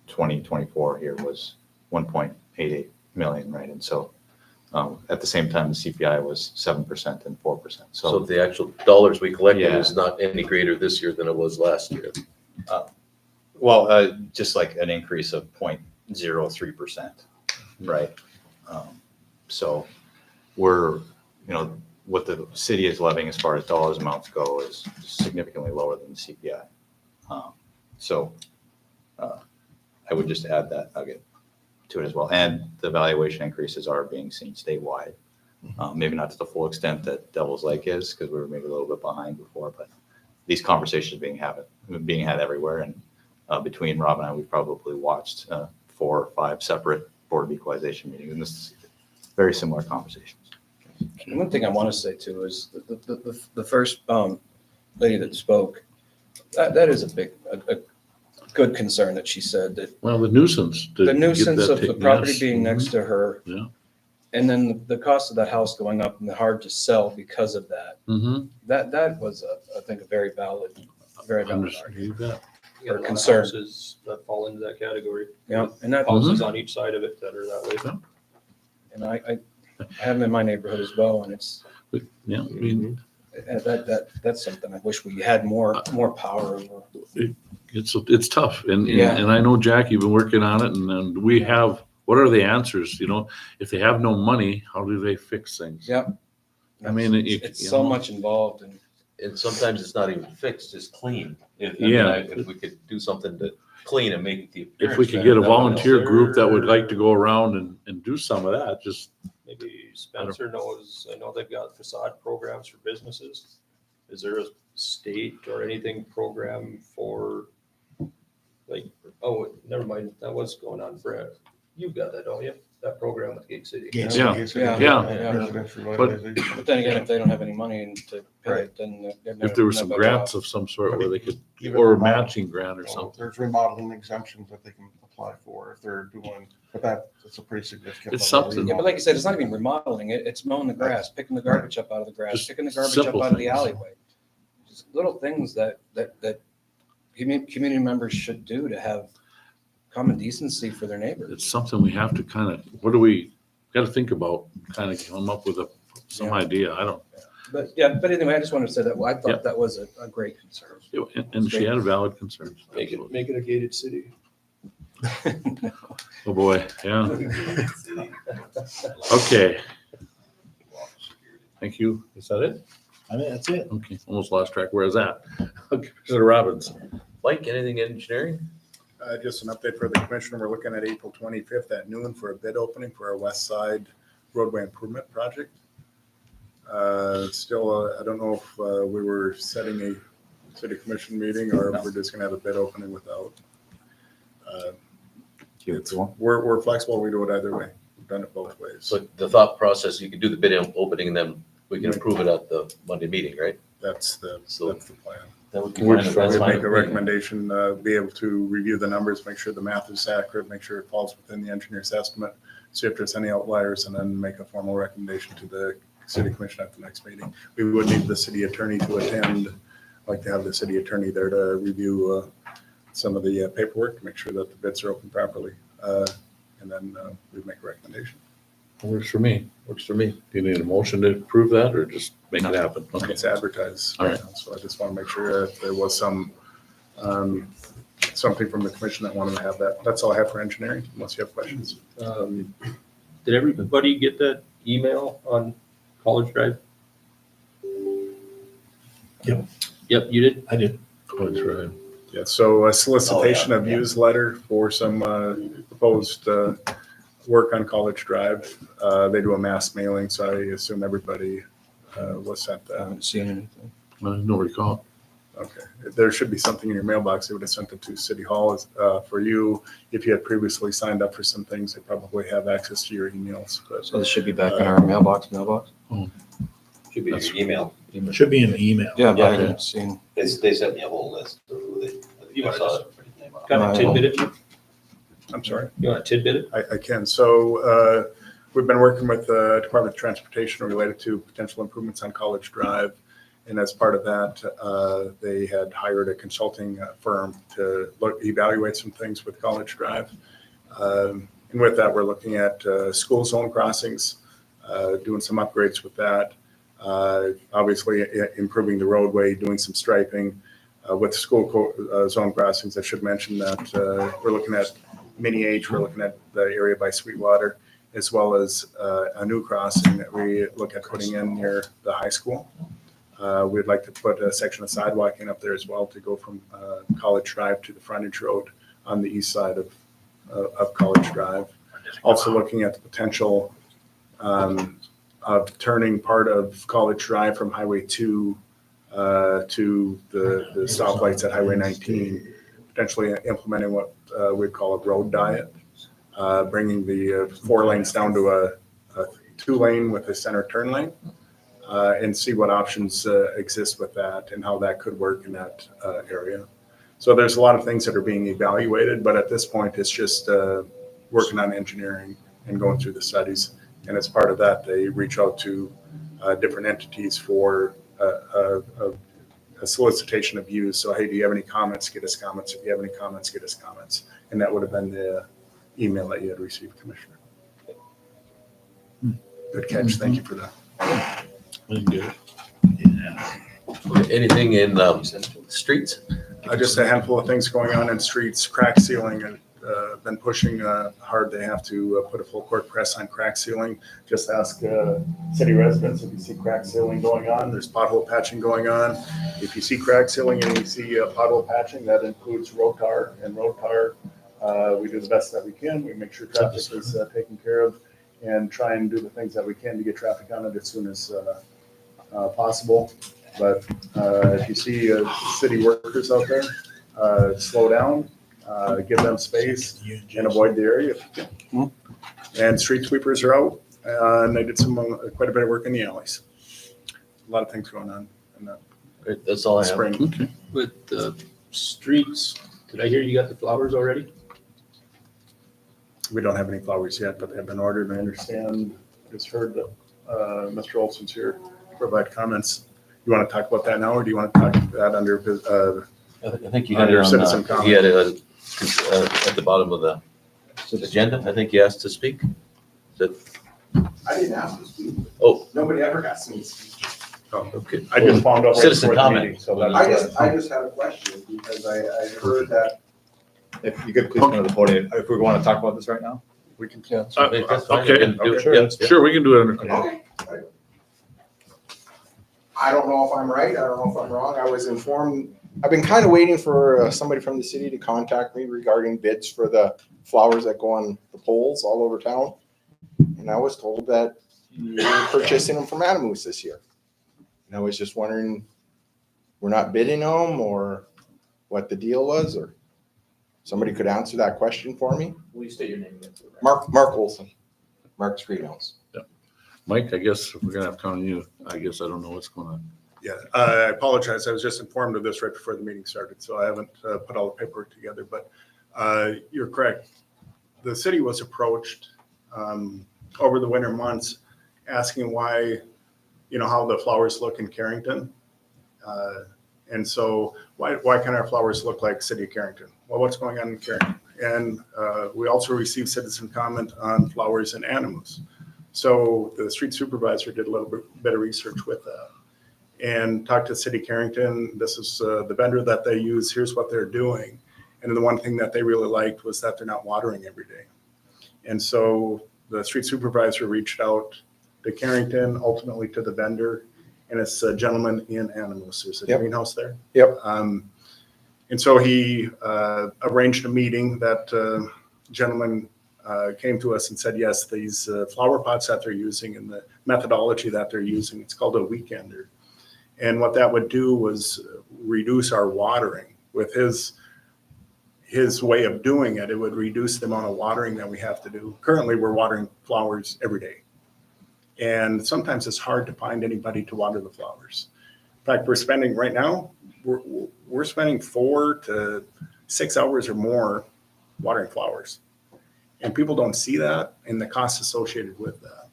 2024 here was 1.88 million, right? And so at the same time, the CPI was 7% and 4%. so the actual dollars we collected Yeah. is not any greater this year than it was last year. Just like an increase of 0.03%, right? So we're, what the city is levying as far as dollars amounts go is significantly lower than the CPI. So I would just add that nugget to it as well. And the valuation increases are being seen statewide. Maybe not to the full extent that Devil's Lake is, because we were maybe a little bit behind before, but these conversations being had everywhere. And between Rob and I, we've probably watched 4 or 5 separate Board of Equalization meetings, and this is very similar conversations. And one thing I want to say too is the first lady that spoke, that is a good concern that she said, that Well, the nuisance. the nuisance of the property being next to her. Yeah. And then the cost of that house going up and hard to sell because of that. Mm-hmm. That was, I think, a very valid argument. You bet. You got a lot of concern. houses that fall into that category. Yeah, and that, Houses on each side of it that are that way. and I have them in my neighborhood as well, and it's, Yeah, I mean, that's something I wish we had more power over. it's tough. And Yeah. I know, Jack, you've been working on it, and we have, what are the answers? If they have no money, how do they fix things? Yep. I mean, It's so much involved, and And sometimes it's not even fixed, it's clean. If we could do something to clean and make the appearance. If we could better, get a that would help. volunteer group that would like to go around and do some of that, just, Maybe Spencer knows, I know they've got facade programs for businesses. Is there a state or anything program for, like, oh, never mind, that was going on, Brett. You've got that, don't you? That program with Gate City. Yeah. Yeah. but then again, if they don't have any money to pay it, then. if there were some grants of some sort where they could, or a matching grant or something. There's remodeling exemptions that they can apply for if they're doing, but that's a pretty significant. It's level of something. Yeah, but like you said, it's not even remodeling it, it's mowing the grass, picking the garbage up out of the grass, Just picking the garbage up simple out of the things. alleyway. Just little things that community members should do to have common decency for their neighbors. It's something we have to kind of, what do we, got to think about, kind of come up with some idea. I don't, But anyway, I just wanted to say that I thought that was a great concern. and she had valid concerns. Make it a gated city. Oh, boy, yeah. Okay. Thank you. Is that it? I mean, that's it. Okay, almost lost track. Where is that? Commissioner Robbins. Mike, anything engineering? Just an update for the commissioner. We're looking at April 25th at noon for a bid opening for our west side roadway improvement project. Still, I don't know if we were setting a city commission meeting or if we're just gonna have a bid opening without. We're flexible. We do it either way. We've done it both ways. So the thought process, you could do the bid opening and then we can approve it at the Monday meeting, right? That's the plan. That would be We're fine. just That's We'd fine make a with me. recommendation, be able to review the numbers, make sure the math is accurate, make sure it falls within the engineer's estimate, see if there's any outliers, and then make a formal recommendation to the city commission at the next meeting. We would need the city attorney to attend, like to have the city attorney there to review some of the paperwork, to make sure that the bids are open properly. And then we'd make a recommendation. Works for me. Works for me. Do you need a motion to approve that or just make it happen? Okay. It's advertised. All right. So I just want to make sure that there was something from the commission that wanted to have that. That's all I have for engineering, unless you have questions. Did everybody get that email on College Drive? Yep. Yep, you did? I did. That's right. Yeah, so a solicitation Oh, of yeah. use letter for some proposed work on College Drive. They do a mass mailing, so I assume everybody was sent I that. haven't seen anything. I don't recall. Okay, there should be something in your mailbox. They would have sent it to City Hall for you. If you had previously signed up for some things, they probably have access to your emails. But So this should be back in our mailbox. Should be in your email. Should be in the email. Yeah, but I Yeah. didn't see. They sent me a whole list of who they, you wanna saw just- it. Got a tidbit it? I'm sorry. You want a tidbit it? I can. So we've been working with the Department of Transportation related to potential improvements on College Drive. And as part of that, they had hired a consulting firm to evaluate some things with College Drive. And with that, we're looking at school zone crossings, doing some upgrades with that. Obviously, improving the roadway, doing some striping. With school zone crossings, I should mention that we're looking at Mini H, we're looking at the area by Sweetwater, as well as a new crossing that we look at putting in near the high school. We'd like to put a section of sidewalk in up there as well to go from College Drive to the frontage road on the east side of College Drive. Also looking at the potential of turning part of College Drive from Highway 2 to the stoplights at Highway 19, potentially implementing what we'd call a road diet, bringing the 4 lanes down to a 2-lane with a center turn lane, and see what options exist with that and how that could work in that area. So there's a lot of things that are being evaluated, but at this point, it's just working on engineering and going through the studies. And as part of that, they reach out to different entities for a solicitation of views. So, hey, do you have any comments? Get us comments. If you have any comments, get us comments. And that would have been the email that you had received, Commissioner. Good catch. Thank you for that. Anything in streets? Just a handful of things going on in streets, crack sealing, and been pushing hard. They have to put a full court press on crack sealing. Just ask city residents if you see crack sealing going on. There's pothole patching going on. If you see crack sealing and you see pothole patching, that includes road tar. And road tar, we do the best that we can. We make sure traffic is taken care of and try and do the things that we can to get traffic on it as soon as possible. But if you see city workers out there, slow down, give them space, and avoid the area if you can. And street sweepers are out, and they did quite a bit of work in the alleys. A lot of things going on in that Great, that's all I have. spring. Okay. With the streets, did I hear you got the flowers already? We don't have any flowers yet, but they've been ordered. I understand. Just heard that Mr. Olson's here to provide comments. You want to talk about that now, or do you want to talk that under I think you had it Under on, citizen comment. he had it at the bottom of the agenda. I think you asked to speak. Is that, I didn't ask to speak. oh, Nobody ever asked me to speak. okay. I just found out right Citizen before the comment. meeting, so that's I just had a question because I heard that. If you could please come to the podium, if we want to talk about this right now. we can. Yeah. That's fine. okay. We can do it. Sure, Yeah. Sure, we can do it under. Okay. I don't know if I'm right. I don't know if I'm wrong. I was informed, I've been kind of waiting for somebody from the city to contact me regarding bids for the flowers that go on the poles all over town. And I was told that you were purchasing them from Animus this year. And I was just wondering, we're not bidding them or what the deal was, or somebody could answer that question for me? Will you state your name again? Mark Olson, Mark's Greenhouse. Mike, I guess we're gonna have to count on you. I guess I don't know what's going on. Yeah, I apologize. I was just informed of this right before the meeting started, so I haven't put all the paperwork together, but you're correct. The city was approached over the winter months asking why, how the flowers look in Carrington. And so why can't our flowers look like City of Carrington? Well, what's going on in Carrington? And we also received citizen comment on flowers in Animus. So the street supervisor did a little bit of research with that and talked to City Carrington. This is the vendor that they use. Here's what they're doing. And the one thing that they really liked was that they're not watering every day. And so the street supervisor reached out to Carrington, ultimately to the vendor, and it's a gentleman in Animals. There's a greenhouse there. Yep. And so he arranged a meeting. That gentleman came to us and said, yes, these flower pots that they're using and the methodology that they're using, it's called a weekender. And what that would do was reduce our watering. With his way of doing it, it would reduce the amount of watering that we have to do. Currently, we're watering flowers every day. And sometimes it's hard to find anybody to water the flowers. In fact, we're spending right now, we're spending 4 to 6 hours or more watering flowers. And people don't see that and the costs associated with that.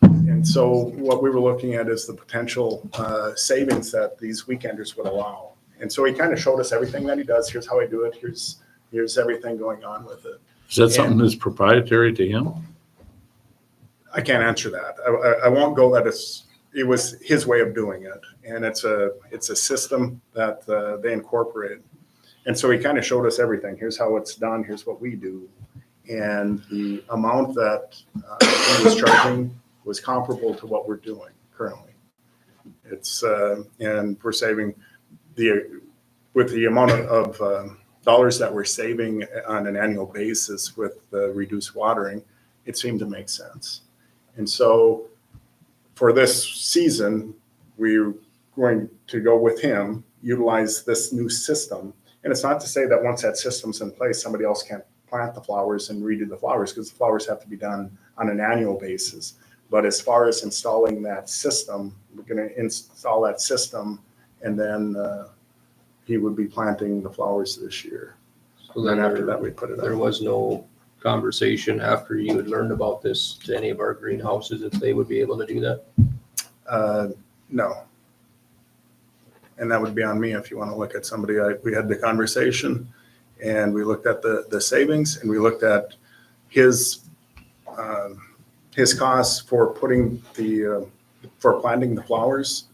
And so what we were looking at is the potential savings that these weekenders would allow. And so he kind of showed us everything that he does. Here's how I do it. Here's everything going on with it. Is that something that's proprietary to him? I can't answer that. I won't go that it was his way of doing it. And it's a system that they incorporated. And so he kind of showed us everything. Here's how it's done. Here's what we do. And the amount that he was charging was comparable to what we're doing currently. It's and we're saving with the amount of dollars that we're saving on an annual basis with the reduced watering, it seemed to make sense. And so for this season, we're going to go with him, utilize this new system. And it's not to say that once that system's in place, somebody else can't plant the flowers and redo the flowers, because the flowers have to be done on an annual basis. But as far as installing that system, we're going to install that system, and then he would be planting the flowers this year. So And then after that, we put it there up. was no conversation after you had learned about this to any of our greenhouses if they would be able to do that? No. And that would be on me if you want to look at somebody. We had the conversation, and we looked at the savings, and we looked at his costs for putting for planting the flowers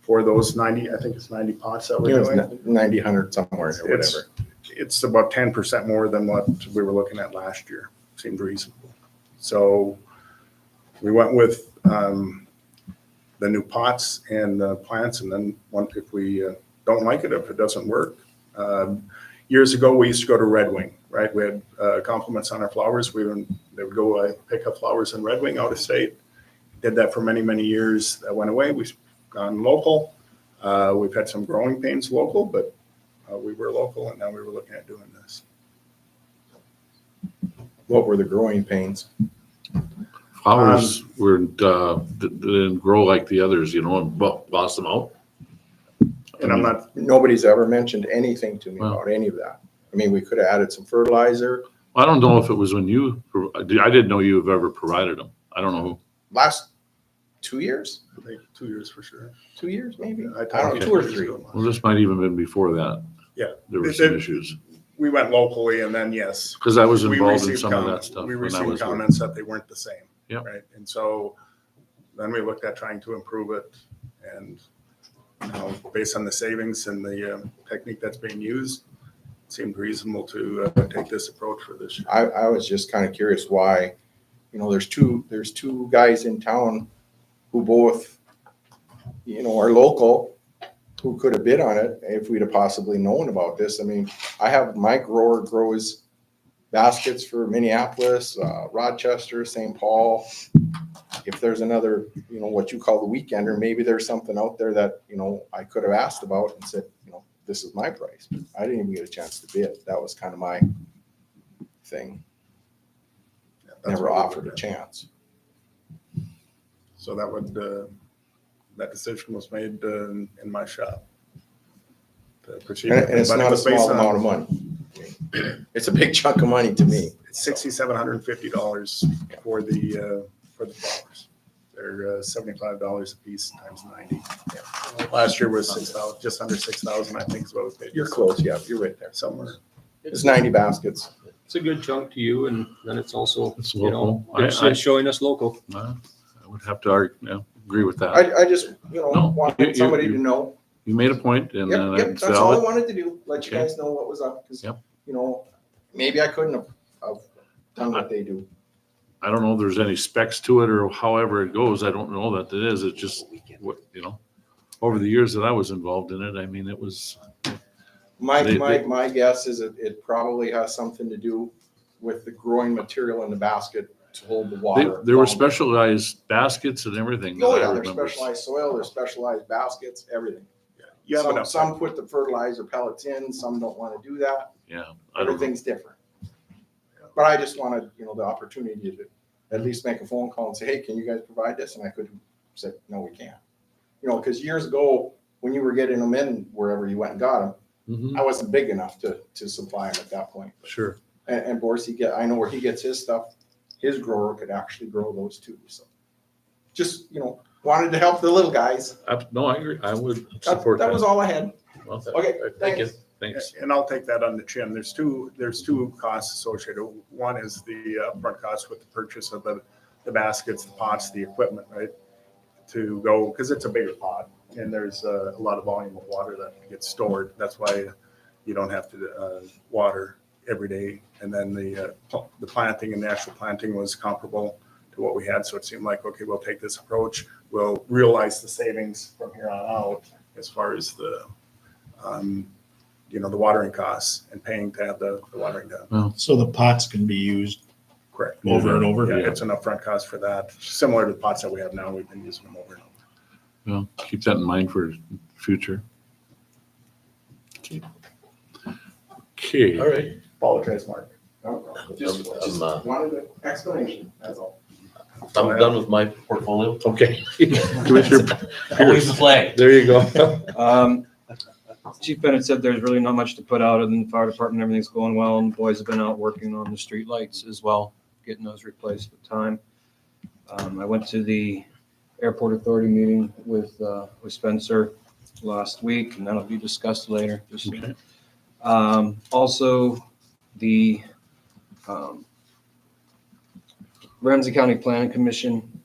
for those 90, I think it's 90 pots that we're doing. 90, 100 somewhere or whatever. It's about 10% more than what we were looking at last year. Seemed reasonable. So we went with the new pots and the plants, and then if we don't like it, if it doesn't work. Years ago, we used to go to Red Wing, right? We had compliments on our flowers. They would go pick up flowers in Red Wing out of state. Did that for many, many years. That went away. We've gone local. We've had some growing pains local, but we were local, and now we were looking at doing this. What were the growing pains? Flowers didn't grow like the others, and lost them out. And I'm not. Nobody's ever mentioned anything to me Well. about any of that. I mean, we could have added some fertilizer. I don't know if it was when I didn't know you have ever provided them. I don't know. Last 2 years? I think 2 years for sure. 2 years, maybe? I I don't know, 2 or 3. Well, this might even been before that. Yeah. There were some issues. We went locally, and then yes. Because I was we involved in received some of that stuff. We when I received was working. comments that they weren't the same. Yep. Right. And so then we looked at trying to improve it, and based on the savings and the technique that's being used, it seemed reasonable to take this approach for this year. I was just kind of curious why, there's two guys in town who both, are local, who could have bid on it if we'd have possibly known about this. I mean, I have my grower grows baskets for Minneapolis, Rochester, St. Paul. If there's another, what you call the weekender, maybe there's something out there that, I could have asked about and said, this is my price. But I didn't even get a chance to bid. That was kind of my thing. Yeah, that's Never what we offered a did. chance. So that decision was made in my shop. To proceed And with it. it's But it not a was based small on- amount of money. It's a big chunk of money to me. It's $6,750 for the flowers. They're $75 a piece times 90. Yeah. Last year was 6,000, just under 6,000, I think is what we paid. You're close, yeah, you're right there. Somewhere. It's 90 baskets. It's a good chunk to you, and then it's also, It's local. like I said, showing us local. I would have to agree with that. I just, No, wanted somebody to know. You made a point and Yep, it's that's all I valid. wanted to do, let you Okay. guys know what was up, because, Yep. maybe I couldn't have done what they do. I don't know if there's any specs to it or however it goes. I don't know that it is. It's just what, over the years that I was involved in it, I mean, it was, My They- my guess is it probably has something to do with the growing material in the basket to hold the water. there were longer. specialized baskets and everything that Oh, I yeah, there's remember. specialized soil, there's specialized baskets, everything. You have enough. Some put the fertilizer pellets in, some don't want to do that. Yeah, I don't know. Everything's different. But I just wanted, the opportunity to at least make a phone call and say, hey, can you guys provide this? And I could have said, no, we can't. Because years ago, when you were getting them in wherever you went and got them, Mhm. I wasn't big enough to supply them at that point. Sure. And Boris, I know where he gets his stuff. His grower could actually grow those too. So just, wanted to help the little guys. No, I agree. I would support That that. was all I had. Well, Okay, thank you. thanks. Thanks. And I'll take that on the chin. There's two costs associated. One is the upfront cost with the purchase of the baskets, the pots, the equipment, right? To go, because it's a bigger pot and there's a lot of volume of water that gets stored. That's why you don't have to water every day. And then the planting and the actual planting was comparable to what we had. So it seemed like, okay, we'll take this approach. We'll realize the savings from here on out as far as the the watering costs and paying to have the watering done. So the pots can be used Correct. over and over. Yeah, it's an upfront cost for that, similar to the pots that we have now. We've been using them over and over. Well, keep that in mind for future. Okay. All right. Apologize, Mark. Just wanted an explanation, that's all. I'm done with my portfolio. Okay. Commissioner Always the flag. There you go. Chief Bennett said there's really not much to put out in the fire department. Everything's going well, and the boys have been out working on the street lights as well, getting those replaced with time. I went to the airport authority meeting with Spencer last week, and that'll be discussed later. Okay. Also, the Ramsey County Planning Commission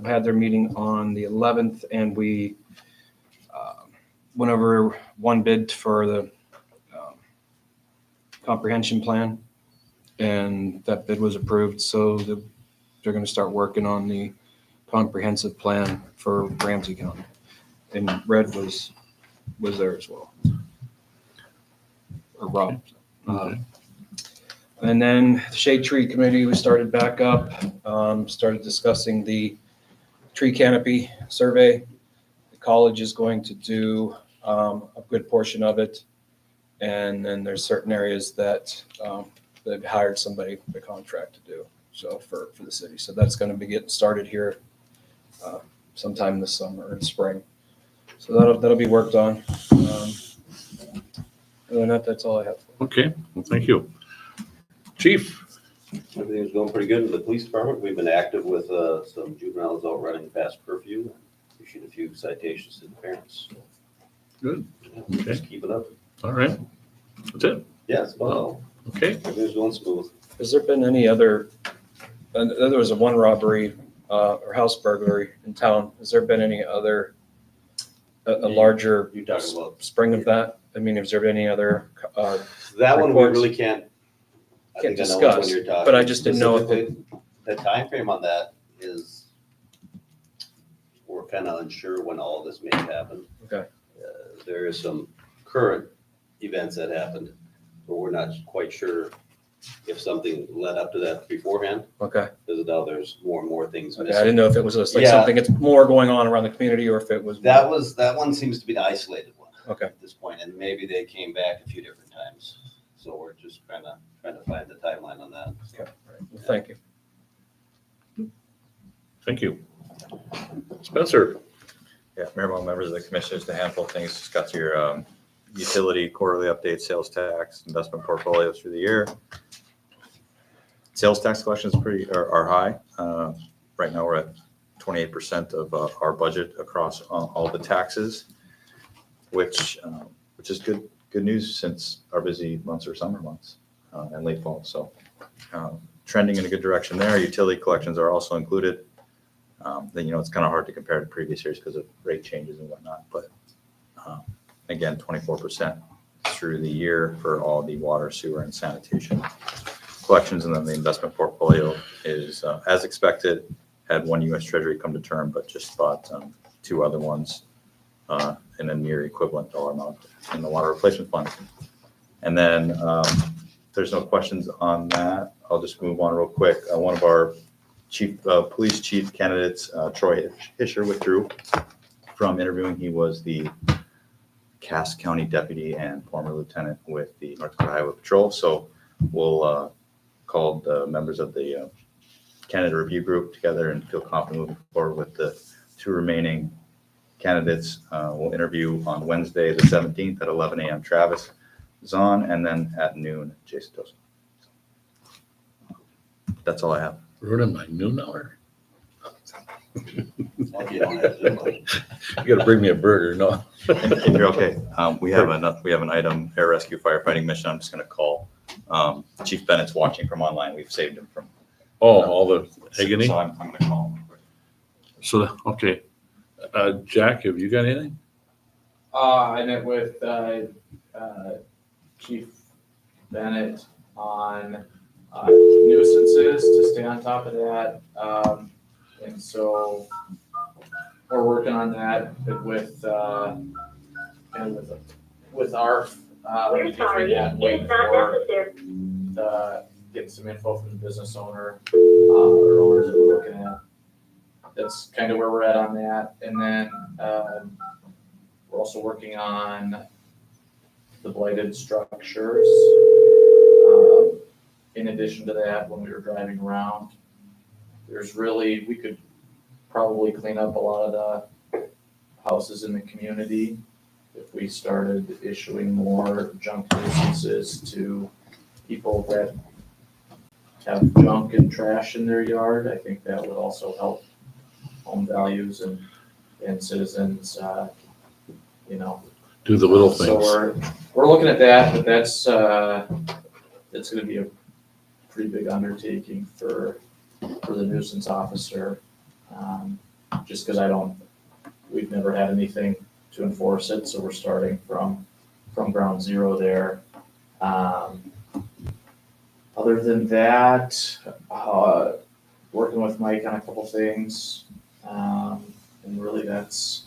had their meeting on the 11th, and we went over one bid for the comprehension plan, and that bid was approved. So they're going to start working on the comprehensive plan for Ramsey County, and Red was there as well, or Rob. And then the Shade Tree Committee, we started back up, started discussing the tree canopy survey. The college is going to do a good portion of it. And then there's certain areas that they've hired somebody, the contract to do, so for the city. So that's going to be getting started here sometime this summer and spring. So that'll be worked on. Other than that, that's all I have. Okay, well, thank you. Chief? Everything's going pretty good in the police department. We've been active with some juveniles out running past curfew. Issued a few citations to the parents. Good. Yeah, just keep it up. All right. That's it? Yeah, it's about all. Okay. Everything's going smooth. Has there been any other, there was one robbery or house burglary in town. Has there been any other, a larger You're talking about spring of that? I mean, has there been any other? that one we reports? really can't. I Can't think I know which one discuss, you're talking. but I just didn't know if it- Specifically, the timeframe on that is, we're kind of unsure when all this may happen. Okay. There is some current events that happened, but we're not quite sure if something led up to that beforehand, Okay. because now there's more and more things Okay, I missing. didn't know if it was just like Yeah. something that's more going on around the community or if it was. That one seems to be the isolated one. Okay. At this point, and maybe they came back a few different times. So we're just trying to find the timeline on that. Okay, all right. Well, thank you. Thank you. Spencer? Yeah, Mayor, members of the commission, just a handful of things. Just got your utility quarterly update, sales tax, investment portfolios through the year. Sales tax collections are high. Right now we're at 28% of our budget across all the taxes, which is good news since our busy months are summer months and late fall. So trending in a good direction there. Utility collections are also included. Then, you know, it's kind of hard to compare to previous years because of rate changes and whatnot. But again, 24% through the year for all the water, sewer, and sanitation collections. And then the investment portfolio is, as expected, had one U.S. Treasury come to term, but just bought 2 other ones in a near equivalent dollar amount in the water replacement fund. And then if there's no questions on that, I'll just move on real quick. One of our police chief candidates, Troy Hischer, withdrew from interviewing. He was the Cass County deputy and former lieutenant with the North Dakota Highway Patrol. So we'll call the members of the candidate review group together and feel confident moving forward with the 2 remaining candidates. We'll interview on Wednesday, the 17th at 11 a.m. Travis Zahn, and then at noon, Jason Tosin. That's all I have. Ruining my noon hour. You don't have to. You gotta bring me a burger, no? And you're okay. We have an item, air rescue firefighting mission. I'm just gonna call. Chief Bennett's watching from online. We've saved him from. Oh, all the agony? So I'm gonna call him. So, okay. Jack, have you got anything? I met with Chief Bennett on nuisances to stay on top of that. And so we're working on that with ARFF. We just right now waiting for getting some info from the business owner, or owners that we're looking at. That's kind of where we're at on that. And then we're also working on the blighted structures. In addition to that, when we were driving around, we could probably clean up a lot of the houses in the community if we started issuing more junk nuisances to people that have junk and trash in their yard. I think that would also help home values and citizens, Do the little things. So we're looking at that, but that's going to be a pretty big undertaking for the nuisance officer. Just because we've never had anything to enforce it, so we're starting from ground zero there. Other than that, working with Mike on a couple things, and really that's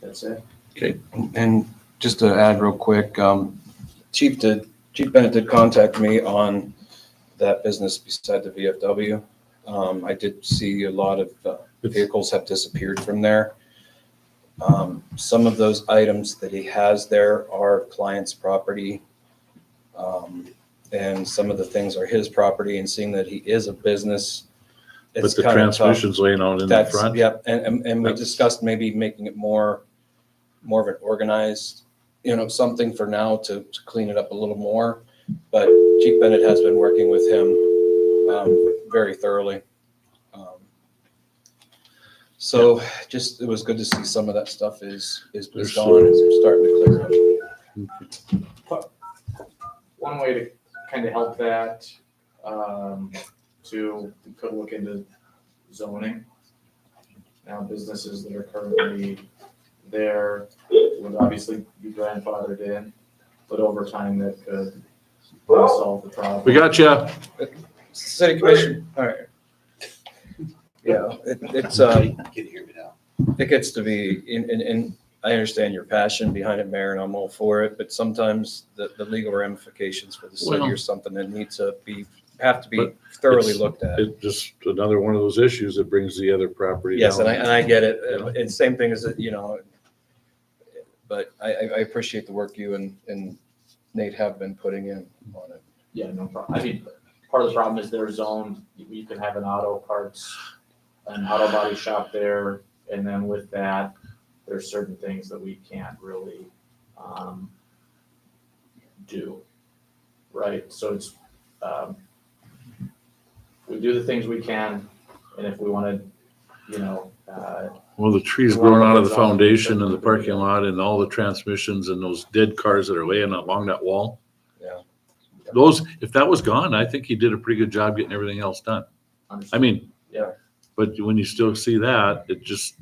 it. Okay. And just to add real quick, Chief Bennett did contact me on that business beside the VFW. I did see a lot of vehicles have disappeared from there. Some of those items that he has there are client's property. And some of the things are his property, and seeing that he is a business, But it's the kind of tough. transmission's laying out in the front. Yep, and we discussed maybe making it more of an organized, something for now to clean it up a little more. But Chief Bennett has been working with him very thoroughly. So just, it was good to see some of that stuff is gone, is starting to clear up. One way to kind of help that, we could look into zoning. Now, businesses that are currently there would obviously be grandfathered in, but over time that could solve the problem. We got you. City Commission, all right. Yeah, it's, Can you hear me now? it gets to be, and I understand your passion behind it, Mayor, and I'm all for it, but sometimes the legal ramifications for the city Well, or something that needs to have to be thoroughly looked at. It's just another one of those issues that brings the other property down. Yes, and I get it. Yeah. And same thing as, but I appreciate the work you and Nate have been putting in on it. Yeah, no problem. I mean, part of the problem is they're zoned, you can have an auto body shop there, and then with that, there's certain things that we can't really do, right? So it's, we do the things we can, and if we want to, Well, the trees growing out of the foundation and the parking lot and all the transmissions and those dead cars that are laying along that wall. Yeah. Those, if that was gone, I think he did a pretty good job getting everything else done. I mean, Yeah. but when you still see that, it just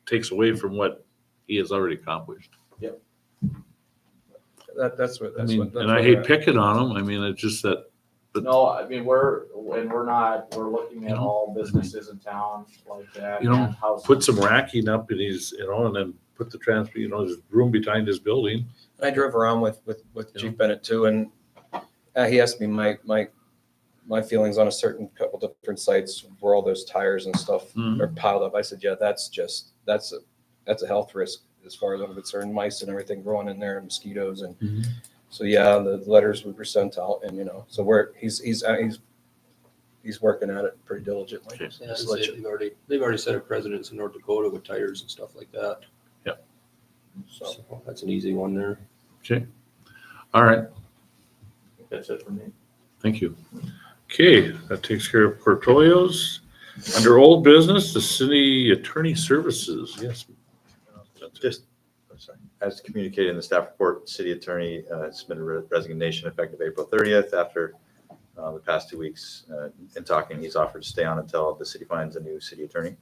takes away from what he has already accomplished. That's what, I that's mean, what. that's and I where hate we're at. picking on him. I mean, it's just that, but No, I mean, we're looking You at know, all businesses in town like that. You know, and houses. put some racking up in his, and then put the there's room behind his building. I drove around with Chief Bennett too, and he asked me my feelings on a certain couple different sites where all those tires and stuff Mhm. are piled up. I said, yeah, that's a health risk as far as I'm concerned, mice and everything growing in there and mosquitoes. And Mhm. so, yeah, the letters we were sent out and, so he's working at it pretty diligently. Okay. Yeah, Just let you- they've already set a precedence in North Dakota with tires and stuff like that. Yep. So that's an easy one there. Okay. All right. That's it for me. Thank you. Okay, that takes care of portfolios. Under old business, the city attorney services, yes. Just, I'm sorry, as communicated in the staff report, city attorney submitted a resignation effective April 30th after the past 2 weeks. In talking, he's offered to stay on until the city finds a new city attorney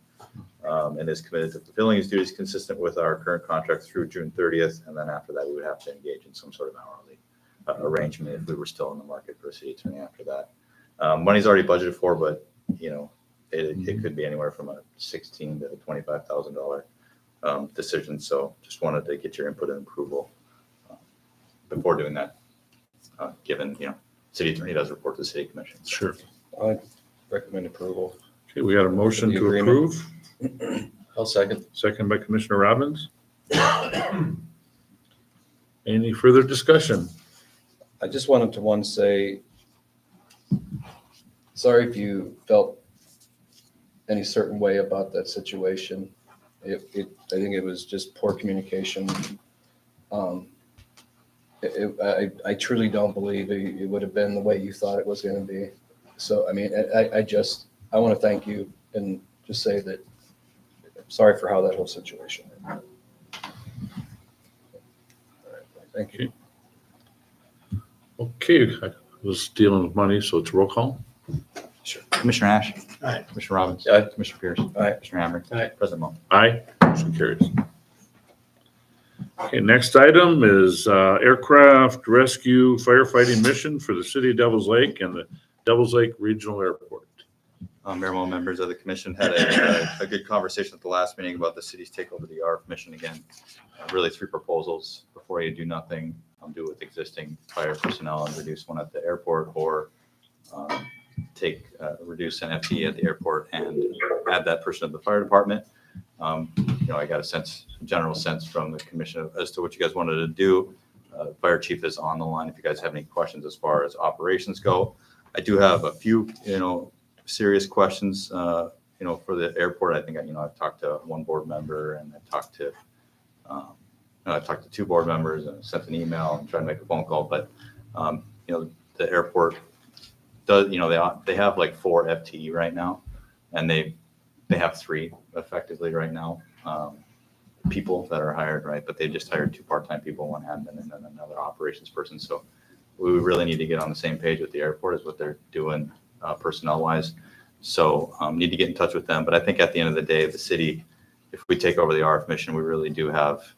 and is committed to fulfilling his duties consistent with our current contract through June 30th. And then after that, we would have to engage in some sort of hourly arrangement if we were still in the market for a city attorney after that. Money's already budgeted for, but it could be anywhere from a $16,000 to $25,000 decision. So just wanted to get your input and approval before doing that, given, city attorney does report to the city commission. Sure. I recommend approval. Okay, we got a motion The to agreement. approve. I'll second. Second by Commissioner Robbins. Any further discussion? I just wanted to say, sorry if you felt any certain way about that situation. I think it was just poor communication. I truly don't believe it would have been the way you thought it was going to be. So, I mean, I want to thank you and just say that I'm sorry for how that whole situation went. All right, thank you. Okay, I was dealing with money, so it's roll call. Sure. Commissioner Ash. Aye. Commissioner Robbins. Aye. Commissioner Pierce. Aye. Commissioner Hammer. Aye. President Mo. Aye, motion carries. Okay, next item is aircraft rescue firefighting mission for the city of Devils Lake and the Devils Lake Regional Airport. Mayor Mo, members of the commission had a good conversation at the last meeting about the city's takeover of the ARFF mission again. Really 3 proposals before you do nothing. Do with existing fire personnel and reduce one at the airport, or reduce an FTE at the airport and add that person at the fire department. I got a general sense from the commission as to what you guys wanted to do. Fire chief is on the line if you guys have any questions as far as operations go. I do have a few, serious questions, for the airport. I think, I've talked to one board member and I've talked to 2 board members and sent an email and tried to make a phone call. But, the airport does, they have like 4 FTE right now, and they have 3 effectively right now, people that are hired, right? But they just hired 2 part-time people, 1 admin and then another operations person. So we really need to get on the same page with the airport as what they're doing personnel wise. So need to get in touch with them. But I think at the end of the day, the city, if we take over the ARFF mission, we really do have,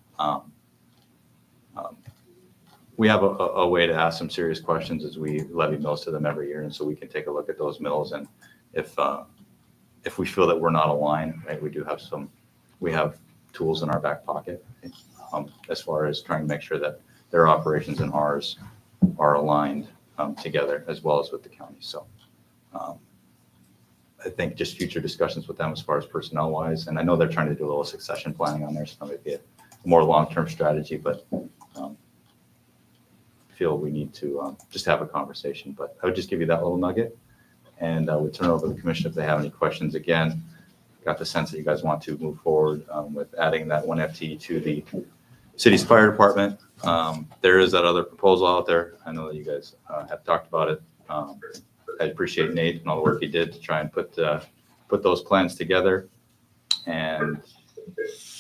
we have a way to ask some serious questions as we levy mills to them every year. And so we can take a look at those mills. And if we feel that we're not aligned, right, we have tools in our back pocket as far as trying to make sure that their operations and ours are aligned together as well as with the county. So I think just future discussions with them as far as personnel wise, and I know they're trying to do a little succession planning on there, so maybe a more long-term strategy, but feel we need to just have a conversation. But I would just give you that little nugget, and I would turn it over to the commission if they have any questions. Again, got the sense that you guys want to move forward with adding that 1 FTE to the city's fire department. There is that other proposal out there. I know that you guys have talked about it. I appreciate Nate and all the work he did to try and put those plans together. And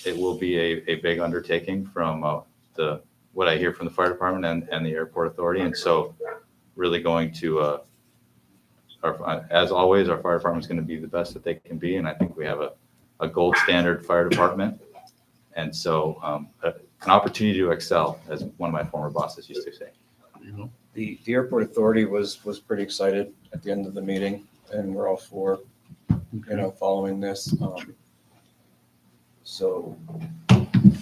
it will be a big undertaking from what I hear from the fire department and the airport authority. And so really going to as always, our fire department is going to be the best that they can be. And I think we have a gold standard fire department. And so an opportunity to excel, as one of my former bosses used to say. The airport authority was pretty excited at the end of the meeting, and we're all for, following this. So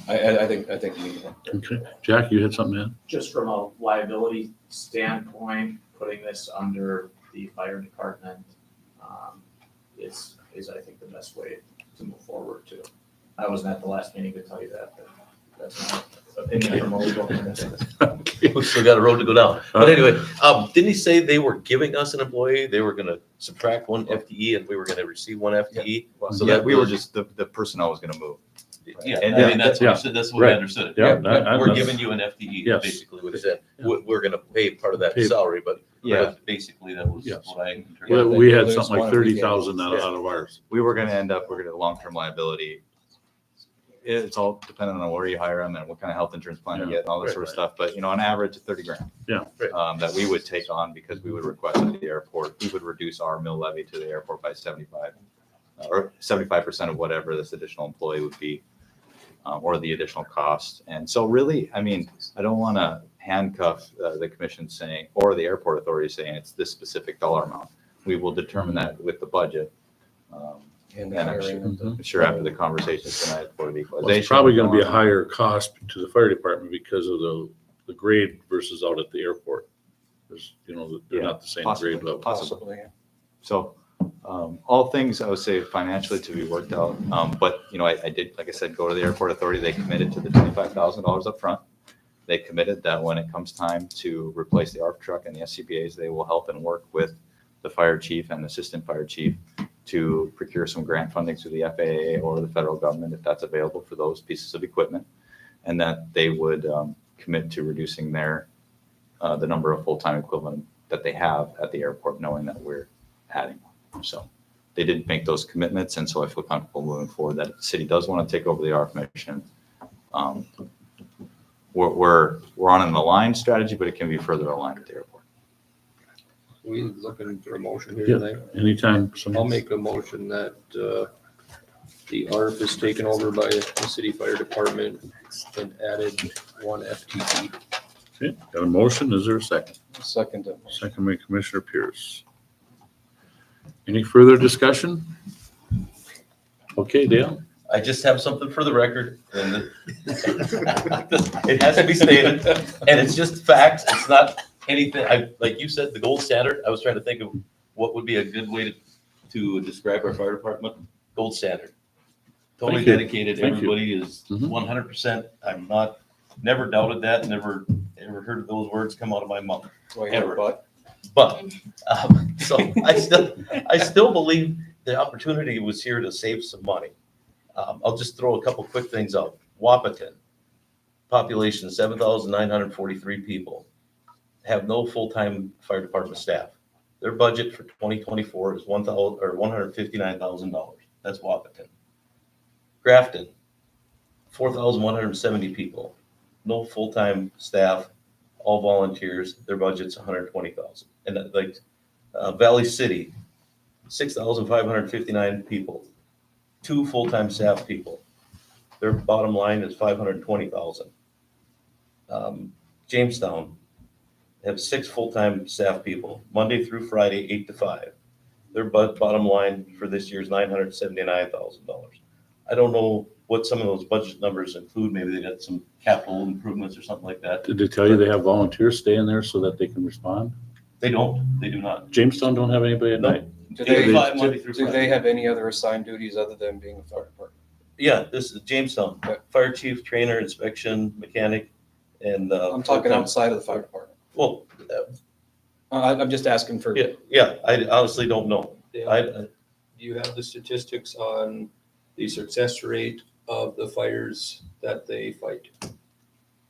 I think we need to. Okay, Jack, you had something in? Just from a liability standpoint, putting this under the fire department is I think the best way to move forward too. I wasn't at the last meeting to tell you that, but that's my opinion from what we've done. We still got a road to go down. But anyway, didn't he say they were giving us an employee? They were gonna subtract one FTE and we were gonna receive one FTE? So that we were just, the personnel was going to move. Yeah, And- I mean, that's what yeah, you said, that's what I right. understood. Yeah, We're giving you an FTE, Yes. basically, what he said. We're gonna pay part of that Pay- salary, but Yeah. basically that was Yes. what I interpreted. Well, Yeah, we they had lose something one like if we 30,000 out get- of ours. We were going to end up, we're going to long-term liability. It's all dependent on where you hire them and what kind of health insurance plan you Yeah. get and all this Right, sort of right. stuff. But, on average, 30 grand. Yeah. Right. That we would take on because we would request at the airport, we would reduce our mill levy to the airport by 75 or 75% of whatever this additional employee would be, or the additional cost. And so really, I mean, I don't want to handcuff the commission saying, or the airport authority saying it's this specific dollar amount. We will determine that with the budget. And And I'm hiring of the- I'm sure after the conversations tonight for the Well, equalization. it's probably gonna be a higher cost to the fire department because of the grade versus out at the airport. There's, they're Yeah, not the same possibly, grade level. Possibly. So, all things I would say financially to be worked out. But, I did, like I said, go to the airport authority. They committed to the $25,000 up front. They committed that when it comes time to replace the ARFF truck and the SCBA's, they will help and work with the fire chief and assistant fire chief to procure some grant funding through the FAA or the federal government, if that's available for those pieces of equipment. And that they would commit to reducing the number of full-time equivalent that they have at the airport, knowing that we're adding. So they did make those commitments, and so I feel comfortable moving forward that if the city does want to take over the ARFF mission. We're on an aligned strategy, but it can be further aligned at the airport. We looking for a motion here Yeah. tonight? Anytime. I'll make a motion that the ARF is taken over by the city fire department and added one FTE. Okay, got a motion. Is there a second? Second. Second by Commissioner Pierce. Any further discussion? Okay, Dale? I just have something for the record, and it has to be stated, and it's just facts. It's not anything. Like you said, the gold standard. I was trying to think of what would be a good way to describe our fire department. Gold standard. Totally Thank you. dedicated. Thank you. Everybody is Mhm. 100%. I'm not, never doubted that. Never ever heard those words come out of my mouth. Ever. But so I still believe the opportunity was here to save some money. I'll just throw a couple quick things out. Wapaton, population 7,943 people, have no full-time fire department staff. Their budget for 2024 is $159,000. That's Wapaton. Grafton, 4,170 people, no full-time staff, all volunteers. Their budget's $120,000. And Valley City, 6,559 people, 2 full-time staff people. Their bottom line is $520,000. Jamestown have 6 full-time staff people, Monday through Friday, 8 to 5. Their bottom line for this year is $979,000. I don't know what some of those budget numbers include. Maybe they got some capital improvements or something like that. Did they tell you they have volunteers staying there so that they can respond? They don't. They do not. Jamestown don't have anybody at No. night? Do 8 to they, 5, Monday through do Friday. they have any other assigned duties other than being a fire department? Yeah, this is Jamestown, fire chief, trainer, inspection, mechanic, and. I'm talking full-time- outside of the fire department. Well, I'm just asking for. yeah, I honestly don't know. Do you have the statistics on the success rate of the fires that they fight?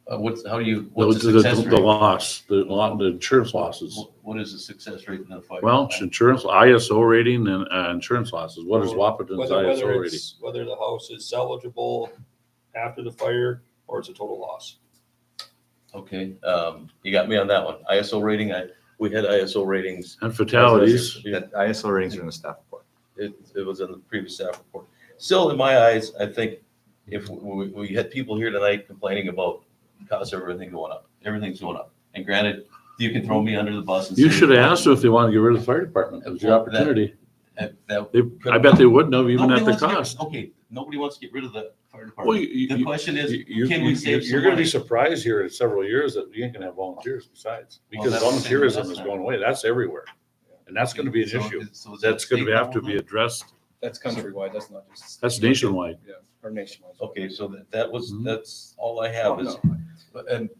What's the The success rate? loss, the insurance losses. What is the success rate in the fire? Well, insurance, ISO rating and insurance losses. What is Wapaton's Whether ISO rating? it's, whether the house is salvageable after the fire or it's a total loss. Okay, you got me on that one. ISO rating, We had ISO ratings. And fatalities. That ISO ratings are in the staff report. It was in the previous staff report. Still, in my eyes, I think if we had people here tonight complaining about cost of everything going up, everything's going up. And granted, you can throw me under the bus and say. You should have asked them if they want to get rid of the fire department. It was your opportunity. I bet they wouldn't have, even at the cost. Okay, nobody wants to get rid of the fire Well, department. The question is, can we save some You're gonna be money? surprised here in several years that you ain't gonna have volunteers besides, because Well, that's- volunteerism that's is not- going away. That's everywhere. And that's gonna be an So- issue. so is that That's gonna state have to level be then? addressed. That's countrywide, that's not just. That's nationwide. Yeah, or nationwide. Okay, so that was, Mhm. that's all I Oh, have is, no. and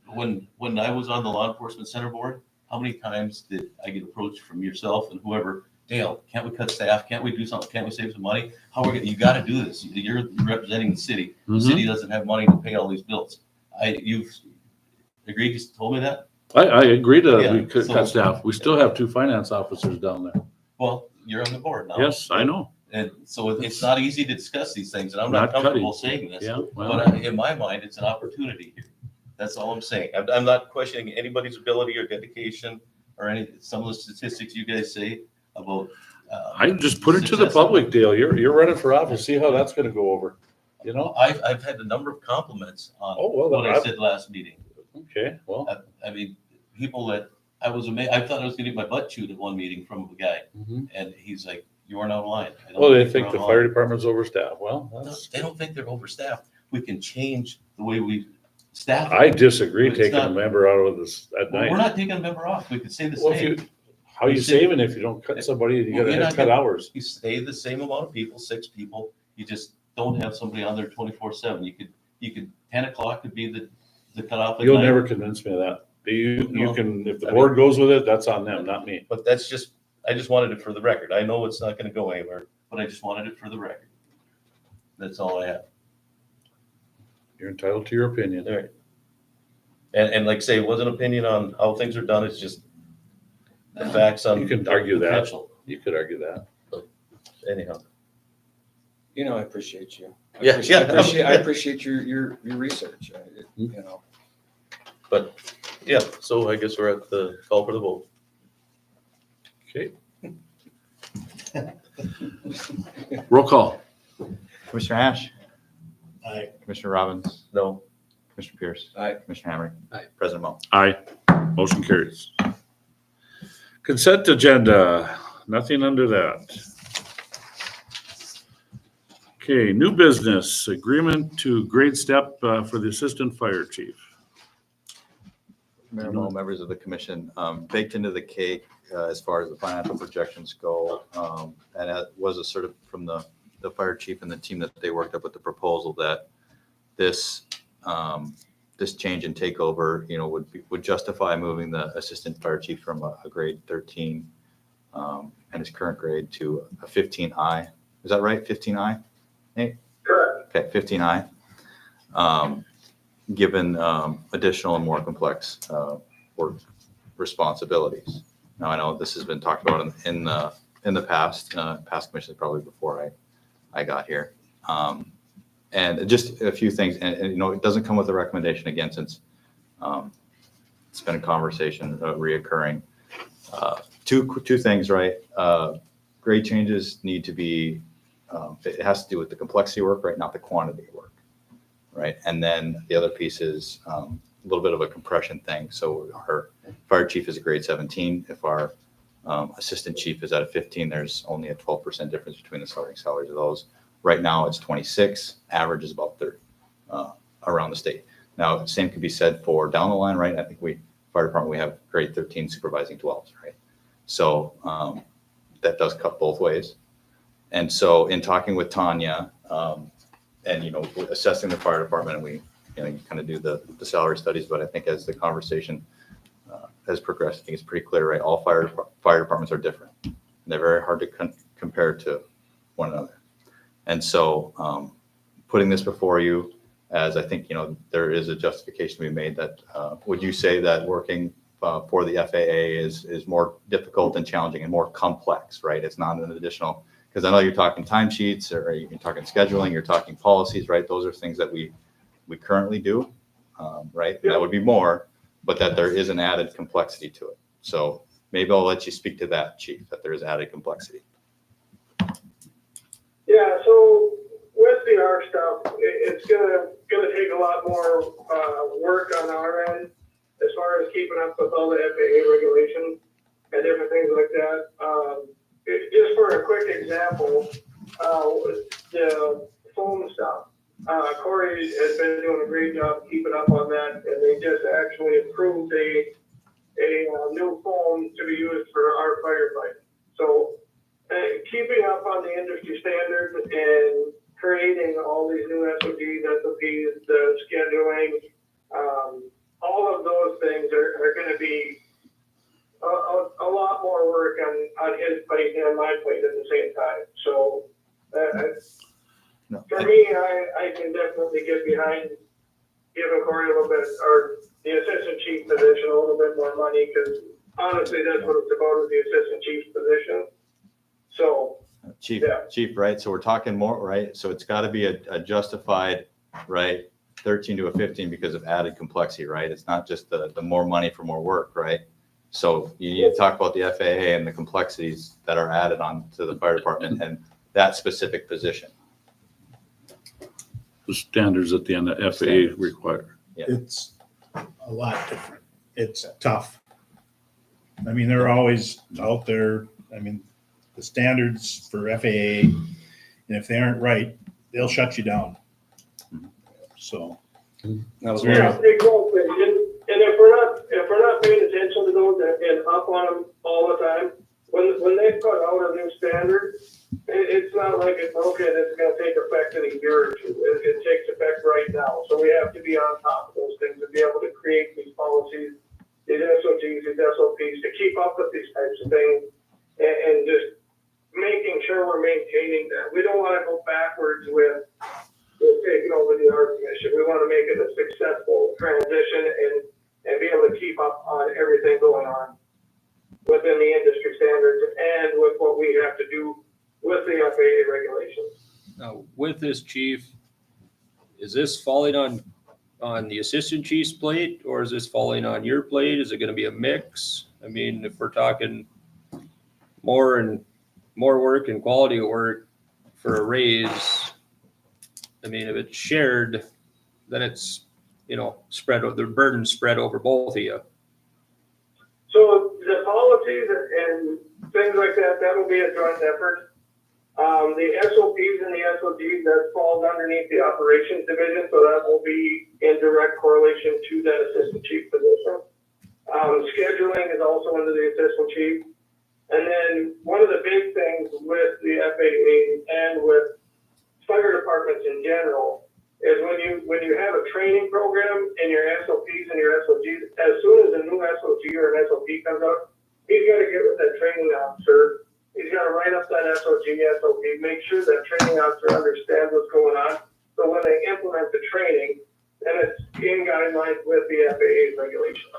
when I was on the law enforcement center board, how many times did I get approached from yourself and whoever, Dale, can't we cut staff? Can't we do something? Can't we save some money? How are we, you gotta do this. You're representing the city. The Mhm. city doesn't have money to pay all these bills. You've agreed, you told me that? I agree to, Yeah, we could so- cut staff. We still have 2 finance officers down there. Well, you're on the board now. Yes, I know. And so it's not easy to discuss these things, and I'm Not not comfortable cutting. saying this. Yeah, well. But in my mind, it's an opportunity here. That's all I'm saying. I'm not questioning anybody's ability or dedication or some of the statistics you guys say about. I just put it to the success. public, Dale. You're running for office. See how that's gonna go over, you know? I've had a number of compliments on Oh, well, what I I've- said last meeting. Okay, well. I mean, people that, I was amazed, I thought I was gonna get my butt chewed at one meeting from a guy, Mhm. and he's like, you aren't out of line. I don't Well, they you're think out the of fire line." department's overstaffed. Well, No, that's, they don't think they're overstaffed. We can change the way we staff. it. I disagree But it's taking a not- member out of this at Well, night. we're not taking a member off. We could say the Well, if same. you, how you You say- saving if you don't cut somebody, you Well, gotta you're have not cut gonna- hours. You stay the same amount of people, 6 people. You just don't have somebody on there 24/7. You could 10 o'clock could be the cutoff. at You'll night. never convince me of that. You No. can, if the I board goes with it, that's on them, not me. But that's just, I just wanted it for the record. I know it's not gonna go anywhere, but I just wanted it for the record. That's all I have. You're entitled to your opinion. All right. And like I say, it wasn't an opinion on how things are done. It's just the facts on. You can argue that. potential. You could argue that. Anyhow. You know, I appreciate you. Yeah, yeah. I appreciate your research, you know. But, yeah, so I guess we're at the call for the vote. Okay. Roll call. Commissioner Ash? Aye. Commissioner Robbins? No. Commissioner Pierce? Aye. Commissioner Hamrick? Aye. President Mo? Aye. Motion carries. Consent agenda, nothing under that. Okay, new business, agreement to grade step for the assistant fire chief. Mayor Mo, members of the commission, baked into the cake as far as the financial projections go. And it was asserted from the fire chief and the team that they worked up with the proposal that this change in takeover, would justify moving the assistant fire chief from a grade 13 and his current grade to a 15I. Is that right? 15I? Hey? Correct. Okay, 15I. Given additional and more complex work responsibilities. Now, I know this has been talked about in the past commissions, probably before I got here. And just a few things, and it doesn't come with a recommendation again, since it's been a conversation reoccurring. Two things, right? Grade changes need to be, it has to do with the complexity of work, right? Not the quantity of work. Right. And then the other piece is a little bit of a compression thing. So our fire chief is a grade 17. If our assistant chief is at a 15, there's only a 12% difference between the starting salaries of those. Right now it's 26, average is about 30 around the state. Now, same could be said for down the line, right? I think fire department, we have grade 13 supervising 12s, right? So that does cut both ways. And so in talking with Tanya, and, assessing the fire department, and we, you kind of do the salary studies, but I think as the conversation has progressed, I think it's pretty clear, right? All fire departments are different. And they're very hard to compare to one another. And so putting this before you, as I think, there is a justification to be made that, would you say that working for the FAA is more difficult and challenging and more complex, right? It's not an additional, because I know you're talking timesheets, or you're talking scheduling, you're talking policies, right? Those are things that we currently do, right? That would be more, but that there is an added complexity to it. So maybe I'll let you speak to that, Chief, that there is added complexity. Yeah, so with the ARFF stuff, it's gonna take a lot more work on our end as far as keeping up with all the FAA regulations and different things like that. Just for a quick example, the foam stuff. Corey has been doing a great job keeping up on that, and they just actually approved a new foam to be used for our firefighting. So keeping up on the industry standards and creating all these new SOPs, SOPs, the scheduling, all of those things are going to be a lot more work on his plate and my plate at the same time. So for me, I can definitely get behind giving Corey a little bit, or the assistant chief position, a little bit more money, because honestly, that's what it's about, is the assistant chief's position. So, Chief, yeah. Chief, right? So we're talking more, right? So it's got to be a justified, right? 13 to a 15 because of added complexity, right? It's not just the more money for more work, right? So you need to talk about the FAA and the complexities that are added on to the fire department and that specific position. The standards at the end of FAA require. Yeah. It's a lot different. It's tough. I mean, they're always out there. I mean, the standards for FAA, and if they aren't right, they'll shut you down. So. That was yeah, exactly. And if we're not paying attention to those and up on them all the time, when they put out a new standard, it's not like it's okay, it's going to take effect in a year or two. It takes effect right now. So we have to be on top of those things and be able to create these policies, these SOGs, these SOPs, to keep up with these types of things and just making sure we're maintaining that. We don't want to go backwards with taking over the Art Commission. We want to make it a successful transition and be able to keep up on everything going on within the industry standards and with what we have to do with the FAA regulations. Now, with this, Chief, is this falling on the assistant chief's plate, or is this falling on your plate? Is it going to be a mix? I mean, if we're talking more work and quality of work for a raise, I mean, if it's shared, then it's, the burden spread over both of you. So the policies and things like that will be a joint effort. The SOPs and the SOGs, that falls underneath the operations division, so that will be in direct correlation to that assistant chief position. Scheduling is also under the assistant chief. And then one of the big things with the FAA and with fire departments in general is when you have a training program in your SOPs and your SOGs, as soon as a new SOG or an SOP comes up, he's got to get with that training officer. He's got to write up that SOG, SOP, make sure that training officer understands what's going on. So when they implement the training, then it's in guidelines with the FAA's regulations.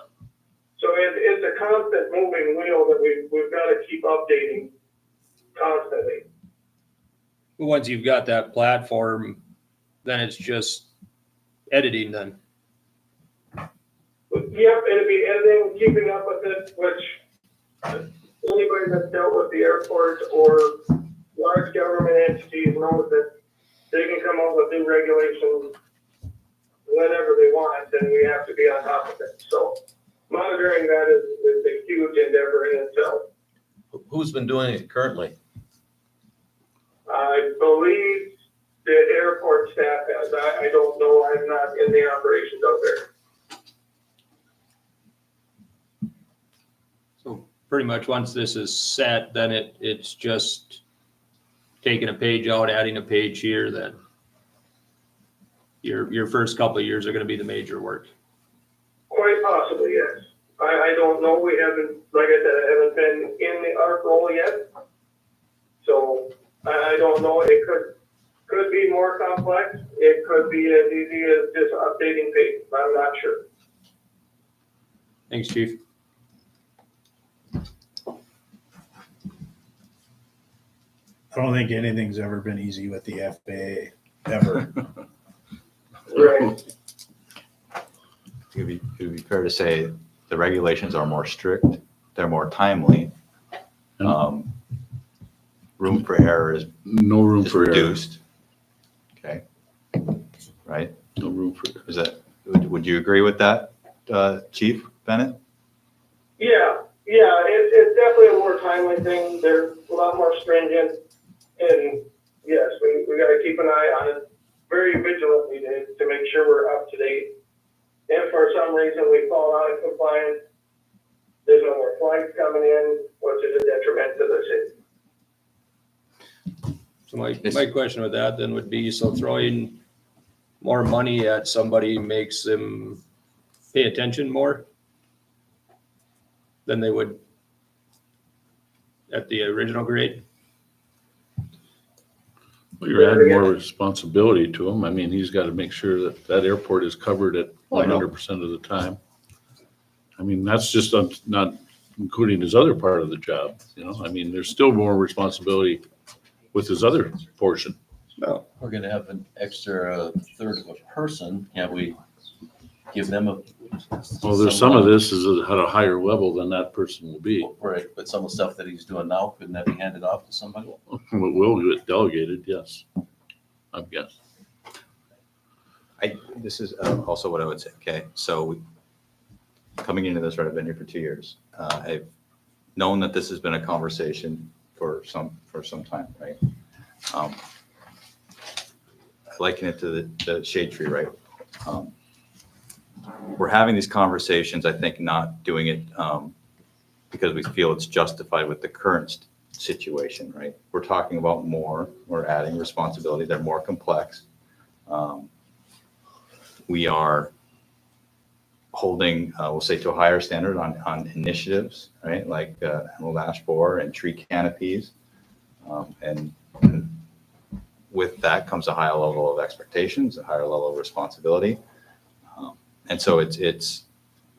So it's a constant moving wheel that we've got to keep updating constantly. Once you've got that platform, then it's just editing then. Yep, it'd be editing, keeping up with it, which anybody that's dealt with the airports or large government entities knows that they can come up with new regulations whenever they want, and we have to be on top of it. So monitoring that is a huge endeavor in itself. Who's been doing it currently? I believe the airport staff has. I don't know. I'm not in the operations out there. So pretty much once this is set, then it's just taking a page out, adding a page here, then your first couple of years are going to be the major work. Quite possibly, yes. I don't know. We haven't, like I said, I haven't been in the ARC role yet. So I don't know. It could be more complex. It could be as easy as just updating pages. I'm not sure. Thanks, Chief. I don't think anything's ever been easy with the FAA, ever. Right. It would be fair to say the regulations are more strict they're more timely, room for error is No room is for error. reduced. Okay, right? No room for error. Is that, would you agree with that, Chief Bennett? Yeah, it's definitely a more timely thing. They're a lot more stringent. And yes, we gotta keep an eye on it very vigilantly to make sure we're up to date. If for some reason we fall out of compliance, there's no more flights coming in, which is a detriment to the city. So my question with that then would be, so throwing more money at somebody makes them pay attention more than they would at the original grade? Well, you're adding more responsibility to him. I mean, he's got to make sure that that airport is covered at Well, I know. 100% of the time. I mean, that's just not including his other part of the job, you know? I mean, there's still more responsibility with his other portion. No. We're gonna have an extra third of a person. Can't we give them a? Well, there's some of this is at a higher level than that person will be. Right, but some of the stuff that he's doing now, couldn't that be handed off to somebody? It will get delegated, yes, I guess. This is also what I would say, okay? So coming into this, right, I've been here for 2 years. I've known that this has been a conversation for some time, right? I liken it to the shade tree, right? We're having these conversations, I think, not doing it because we feel it's justified with the current situation, right? We're talking about more, we're adding responsibility, they're more complex. We are holding, we'll say, to a higher standard on initiatives, right? Like emerald ash borer and tree canopies. And with that comes a higher level of expectations, a higher level of responsibility. And so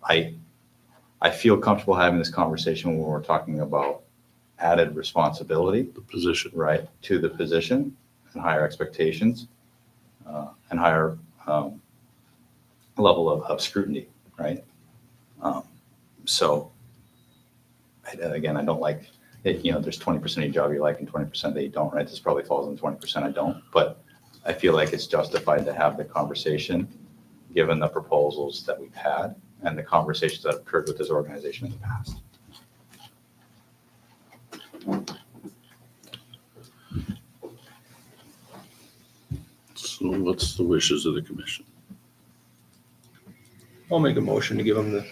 I feel comfortable having this conversation when we're talking about added responsibility. The position. Right, to the position and higher expectations and higher level of scrutiny, right? So again, I don't like it, you know, there's 20% of your job you like and 20% that you don't, right? This probably falls in 20% I don't, but I feel like it's justified to have the conversation given the proposals that we've had and the conversations that have occurred with this organization in the past. So what's the wishes of the commission? I'll make a motion to give them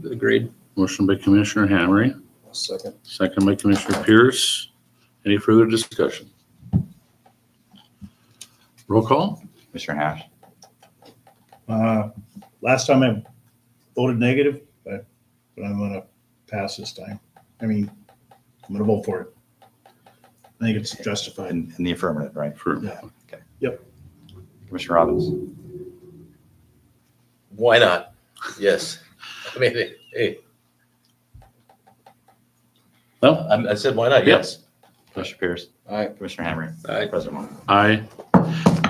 the grade. Motion by Commissioner Hamry, Second. second by Commissioner Pierce. Any further discussion? Roll call? Commissioner Hash. Last time I voted negative, but I'm gonna pass this time. I mean, I'm gonna vote for it. I think it's justified. In the affirmative, right? Yeah. Okay. Yep. Commissioner Robbins. Why not? Yes. I mean, hey, No? I said, why not? Yes. Commissioner Pierce. Aye. Commissioner Hamry. Aye. President Moore. Aye.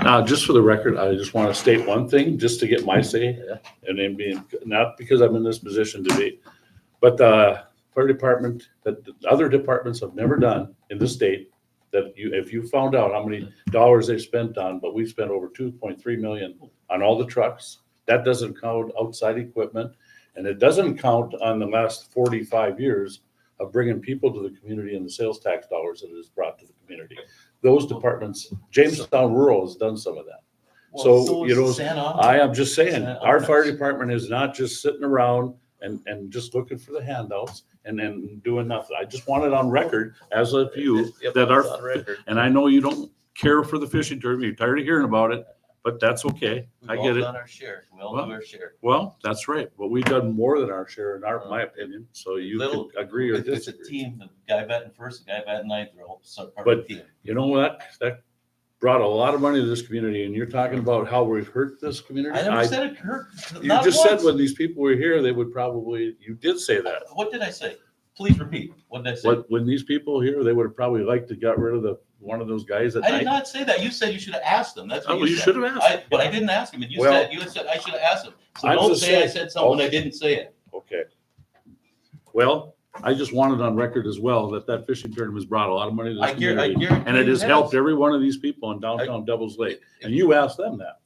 Now, just for the record, I just want to state one thing, just to get my say, and then being, not because I'm in this position to be, but the fire department, that the other departments have never done in the state, that you, if you found out how many dollars they spent on, but we spent over 2.3 million on all the trucks. That doesn't count outside equipment, and it doesn't count on the last 45 years of bringing people to the community and the sales tax dollars that it has brought to the community. Those departments, Jamestown Rural has done some of that. So, you know, I am just saying, our fire department is not just sitting around and just looking for the handouts and then doing nothing. I just want it on record as a few that are, On record. and I know you don't care for the fishing tournament, you're tired of hearing about it, but that's okay. I We've get all it. done our share. We all do our share. Well, that's right, but we've done more than our share in my opinion, so you Little- can agree or It's a disagree. team, the guy batting first, the guy batting ninth, they're all part of But the team. you know what? That brought a lot of money to this community, and you're talking about how we've hurt this community. I never said it hurt. You Not just said once. when these people were here, they would probably, you did say that. What did I say? Please repeat. What did I say? When these people here, they would have probably liked to got rid of one of those guys at I did night. not say that. You said you should have asked them. That's what Oh, well, you said. should have asked. But I didn't ask him. And you Well, said I should have asked him. So I'm don't just say I saying- said something when I okay. didn't say it. Okay. Well, I just wanted on record as well that fishing tournament has brought a lot of money to this community. And it has helped every one of these people in downtown Devils Lake. And you asked them that.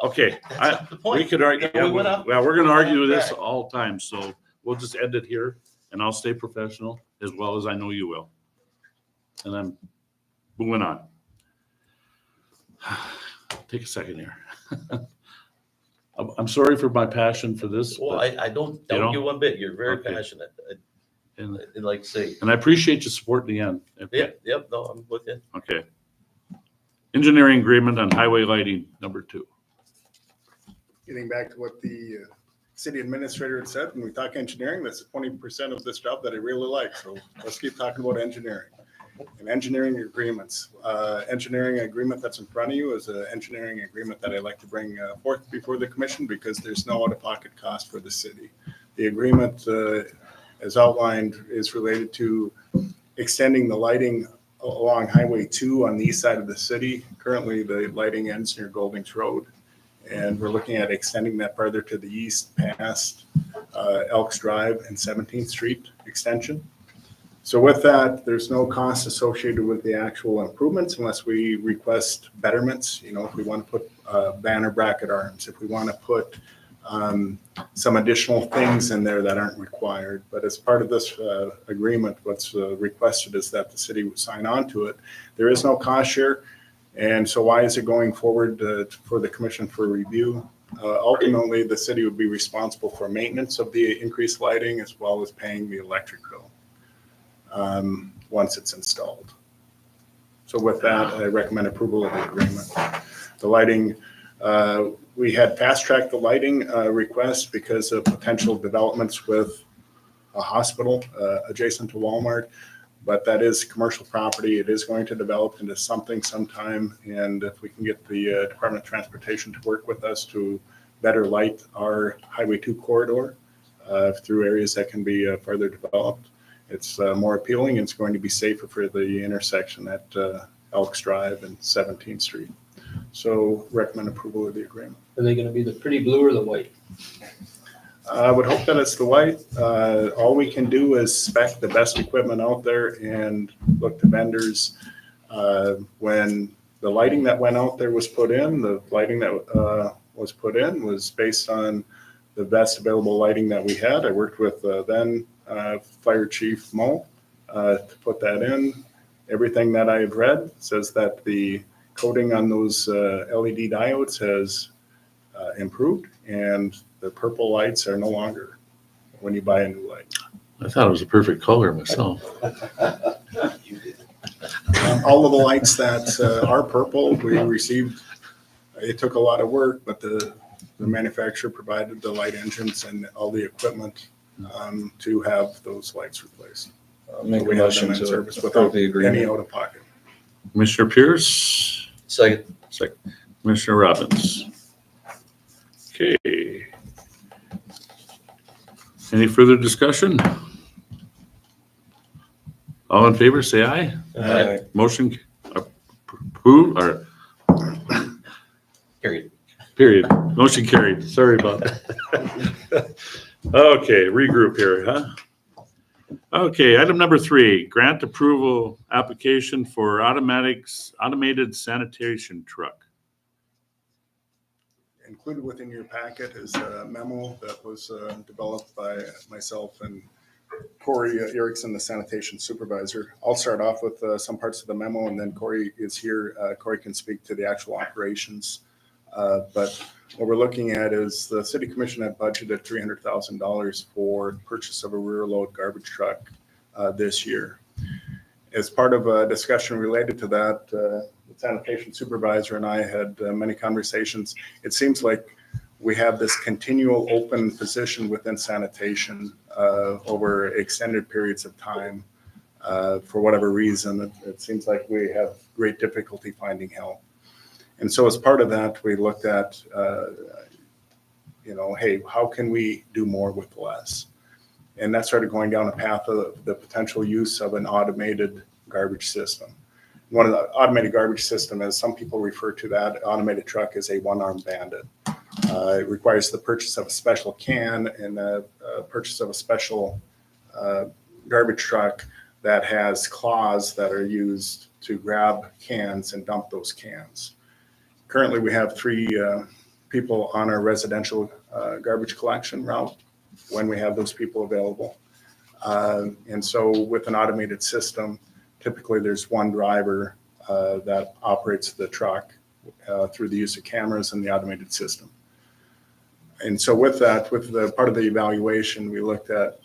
Okay, That's not the point. we could argue, We went up- well, we're gonna we went argue up this back. all the time, so we'll just end it here and I'll stay professional as well as I know you will. And I'm moving on. Take a second here. I'm sorry for my passion for this. Well, but- I don't you know? doubt you one bit. You're very Okay. passionate. And, And like I say, and I appreciate your support in the end. yep, no, I'm with you. Okay. Engineering agreement on highway lighting, number 2. Getting back to what the city administrator had said, when we talk engineering, that's 20% of this job that I really like. So let's keep talking about engineering. And engineering agreements. Engineering agreement that's in front of you is an engineering agreement that I like to bring forth before the commission because there's no out-of-pocket cost for the city. The agreement, as outlined, is related to extending the lighting along Highway 2 on the east side of the city. Currently, the lighting ends near Goldings Road. And we're looking at extending that further to the east past Elks Drive and 17th Street extension. So with that, there's no cost associated with the actual improvements unless we request betterments. You know, if we want to put banner bracket arms, if we want to put some additional things in there that aren't required. But as part of this agreement, what's requested is that the city would sign on to it. There is no cost share. And so why is it going forward for the commission for review? Ultimately, the city would be responsible for maintenance of the increased lighting as well as paying the electric bill once it's installed. So with that, I recommend approval of the agreement. The lighting, we had fast-tracked the lighting request because of potential developments with a hospital adjacent to Walmart. But that is commercial property. It is going to develop into something sometime. And if we can get the Department of Transportation to work with us to better light our Highway 2 corridor through areas that can be further developed, it's more appealing. It's going to be safer for the intersection at Elks Drive and 17th Street. So recommend approval of the agreement. Are they gonna be the pretty blue or the white? I would hope that it's the white. All we can do is spec the best equipment out there and look to vendors. When the lighting that went out there was put in, the lighting that was put in was based on the best available lighting that we had. I worked with then Fire Chief Mo to put that in. Everything that I've read says that the coating on those LED diodes has improved, and the purple lights are no longer when you buy a new light. I thought it was a perfect color myself. All of the lights that are purple, we received, it took a lot of work, but the manufacturer provided the light engines and all the equipment to have those lights replaced. Make a We have motion them in to service approve without the agreement. any out of pocket. Commissioner Pierce, Second. Commissioner Robbins. Okay. Any further discussion? All in favor, say aye. Aye. Motion approved or Carried. period. Motion carried. Sorry about that. Okay, regroup here, huh? Okay, item number 3, grant approval application for automated sanitation truck. Included within your packet is a memo that was developed by myself and Corey Erickson, the sanitation supervisor. I'll start off with some parts of the memo, and then Corey is here. Corey can speak to the actual operations. But what we're looking at is the city commission had budgeted $300,000 for purchase of a rear load garbage truck this year. As part of a discussion related to that, the sanitation supervisor and I had many conversations. It seems like we have this continual open position within sanitation over extended periods of time. For whatever reason, it seems like we have great difficulty finding help. And so as part of that, we looked at, hey, how can we do more with less? And that started going down a path of the potential use of an automated garbage system. One of the automated garbage system, as some people refer to that automated truck, is a one-armed bandit. It requires the purchase of a special can and the purchase of a special garbage truck that has claws that are used to grab cans and dump those cans. Currently, we have 3 people on our residential garbage collection route when we have those people available. And so with an automated system, typically there's one driver that operates the truck through the use of cameras and the automated system. And so with that, with the part of the evaluation, we looked at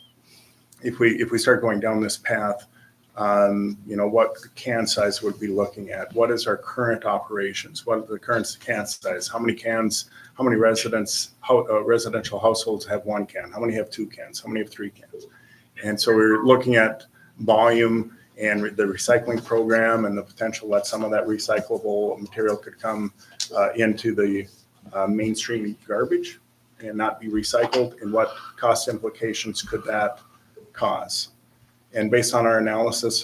if we start going down this path, what can size would we be looking at? What is our current operations? What is the current can size? How many cans? How many residential households have 1 can? How many have 2 cans? How many have 3 cans? And so we're looking at volume and the recycling program and the potential that some of that recyclable material could come into the mainstream garbage and not be recycled, and what cost implications could that cause. And based on our analysis,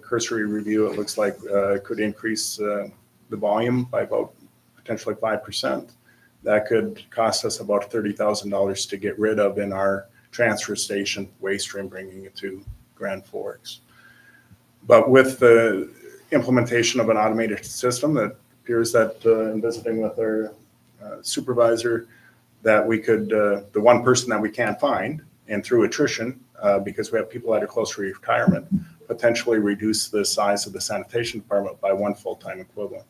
cursory review, it looks like could increase the volume by about potentially 5%. That could cost us about $30,000 to get rid of in our transfer station waste stream, bringing it to Grand Forks. But with the implementation of an automated system, it appears that in visiting with our supervisor, that we could, the one person that we can't find, and through attrition, because we have people that are close to retirement, potentially reduce the size of the sanitation department by 1 full-time equivalent.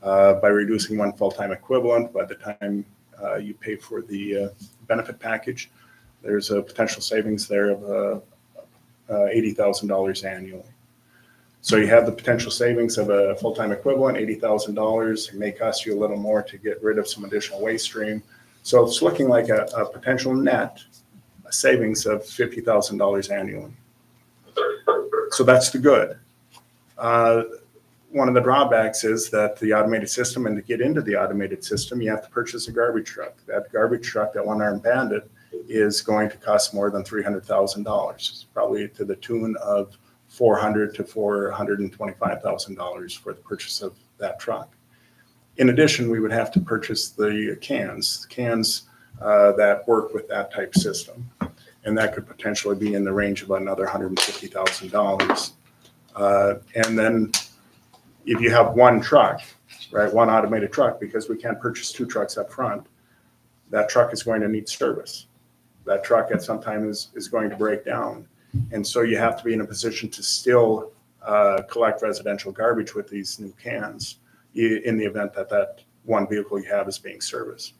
By reducing 1 full-time equivalent, by the time you pay for the benefit package, there's a potential savings there of $80,000 annually. So you have the potential savings of a full-time equivalent, $80,000. It may cost you a little more to get rid of some additional waste stream. So it's looking like a potential net savings of $50,000 annually. So that's the good. One of the drawbacks is that the automated system, and to get into the automated system, you have to purchase a garbage truck. That garbage truck, that one-armed bandit, is going to cost more than $300,000. It's probably to the tune of $400,000 to $425,000 for the purchase of that truck. In addition, we would have to purchase the cans that work with that type system. And that could potentially be in the range of another $150,000. And then if you have 1 truck, right, 1 automated truck, because we can't purchase 2 trucks up front, that truck is going to need service. That truck at some time is going to break down. And so you have to be in a position to still collect residential garbage with these new cans in the event that that 1 vehicle you have is being serviced.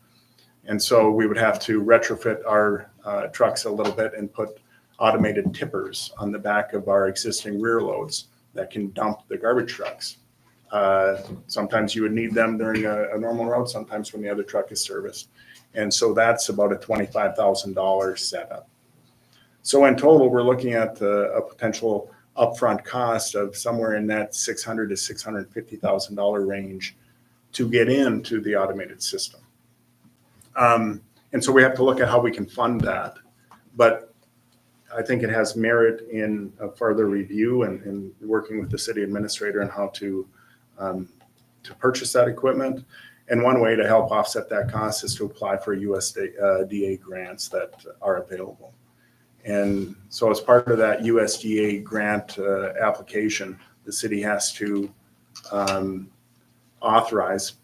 And so we would have to retrofit our trucks a little bit and put automated tippers on the back of our existing rear loads that can dump the garbage trucks. Sometimes you would need them during a normal route, sometimes when the other truck is serviced. And so that's about a $25,000 setup. So in total, we're looking at a potential upfront cost of somewhere in that $600,000 to $650,000 range to get into the automated system. And so we have to look at how we can fund that. But I think it has merit in a further review and working with the city administrator on how to purchase that equipment. And one way to help offset that cost is to apply for USDA grants that are available. And so as part of that USDA grant application, the city has to have an authorized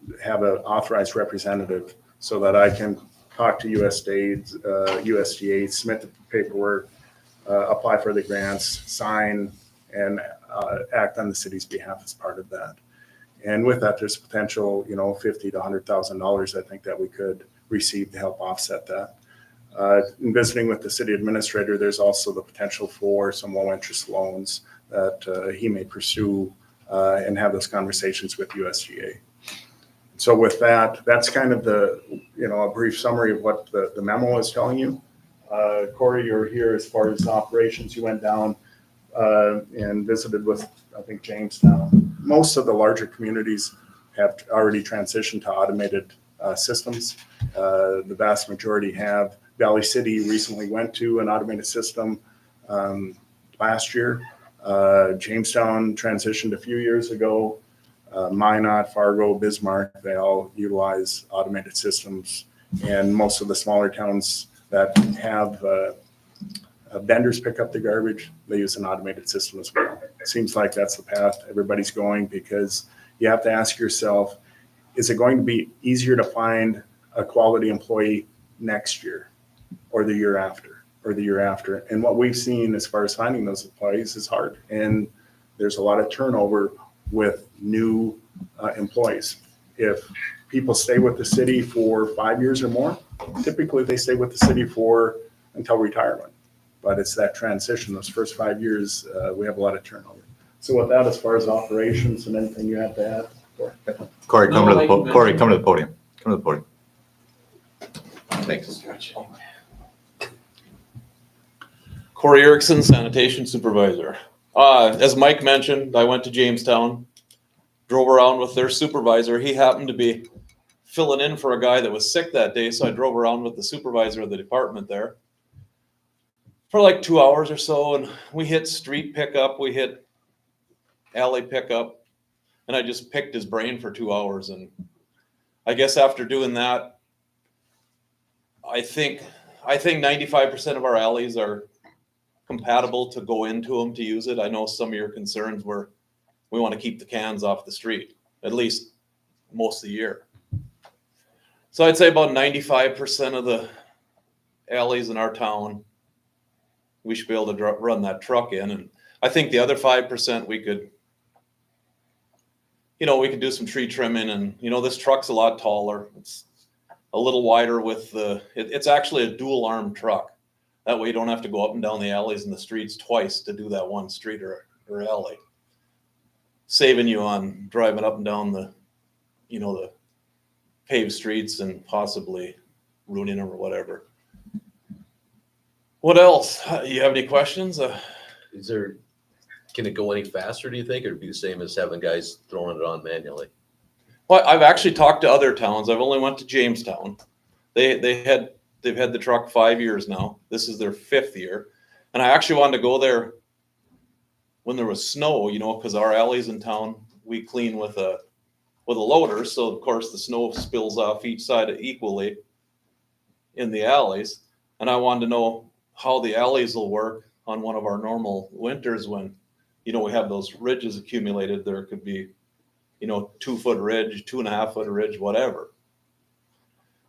representative so that I can talk to USDA, submit the paperwork, apply for the grants, sign, and act on the city's behalf as part of that. And with that, there's potential, $50,000 to $100,000, I think, that we could receive to help offset that. In visiting with the city administrator, there's also the potential for some low-interest loans that he may pursue and have those conversations with USDA. So with that, that's kind of a brief summary of what the memo is telling you. Corey, you're here as far as operations. You went down and visited with, I think, Jamestown. Most of the larger communities have already transitioned to automated systems. The vast majority have. Valley City recently went to an automated system last year. Jamestown transitioned a few years ago. Minot, Fargo, Bismarck, they all utilize automated systems. And most of the smaller towns that have vendors pick up the garbage, they use an automated system as well. It seems like that's the path everybody's going, because you have to ask yourself, is it going to be easier to find a quality employee next year or the year after or the year after? And what we've seen as far as finding those employees is hard. And there's a lot of turnover with new employees. If people stay with the city for 5 years or more, typically they stay with the city until retirement. But it's that transition, those first 5 years, we have a lot of turnover. So with that, as far as operations and anything you have to add? Corey, come No, to the, like po- you Corey, mentioned- come to the podium. Come to the podium. Thanks. Corey Erickson, sanitation supervisor. As Mike mentioned, I went to Jamestown, drove around with their supervisor. He happened to be filling in for a guy that was sick that day, so I drove around with the supervisor of the department there for like 2 hours or so, and we hit street pickup, we hit alley pickup, and I just picked his brain for 2 hours. And I guess after doing that, I think 95% of our alleys are compatible to go into them to use it. I know some of your concerns were we want to keep the cans off the street, at least most of the year. So I'd say about 95% of the alleys in our town, we should be able to run that truck in. And I think the other 5% we could do some tree trimming. And, this truck's a lot taller. It's a little wider with it's actually a dual arm truck. That way you don't have to go up and down the alleys and the streets twice to do that one street or alley. Saving you on driving up and down the paved streets and possibly ruining them or whatever. What else? You have any questions? Can it go any faster, do you think, or it'd be the same as having guys throwing it on manually? Well, I've actually talked to other towns. I've only went to Jamestown. They've had the truck 5 years now. This is their 5th year. And I actually wanted to go there when there was snow, because our alleys in town, we clean with a loader. So of course the snow spills off each side equally in the alleys. And I wanted to know how the alleys will work on one of our normal winters when, we have those ridges accumulated. There could be, 2 foot ridge, 2.5 foot ridge, whatever.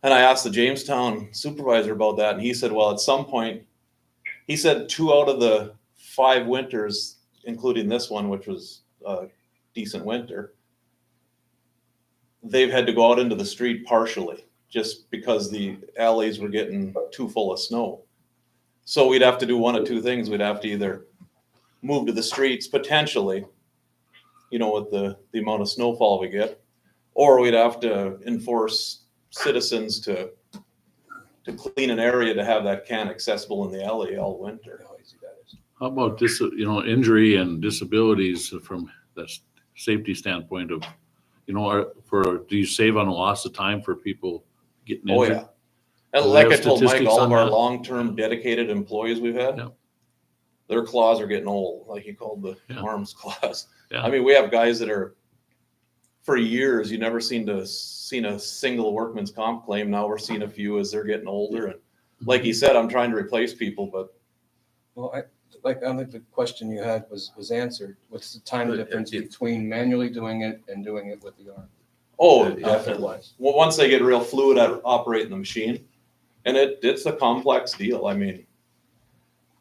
And I asked the Jamestown supervisor about that. And he said, well, at some point, he said 2 out of the 5 winters, including this one, which was a decent winter, they've had to go out into the street partially just because the alleys were getting too full of snow. So we'd have to do one of 2 things. We'd have to either move to the streets potentially, with the amount of snowfall we get, or we'd have to enforce citizens to clean an area to have that can accessible in the alley all winter. How about this, injury and disabilities from the safety standpoint of, do you save on a loss of time for people getting Oh, injured? yeah. And Do they like I have told Mike, statistics all on of our that? long-term dedicated employees we've had, Yeah. their claws are getting old, like you called the Yeah. arms claws. Yeah. I mean, we have guys that are, for years, you never seen a single workman's comp claim. Now we're seeing a few as they're getting older. And like you said, I'm trying to replace people, but Well, I think the question you had was answered. What's the time But difference if- between manually doing it and doing it with the arm? oh, Yeah. definitely. Well, once they get real fluid at operating the machine, and it's a complex deal. I mean,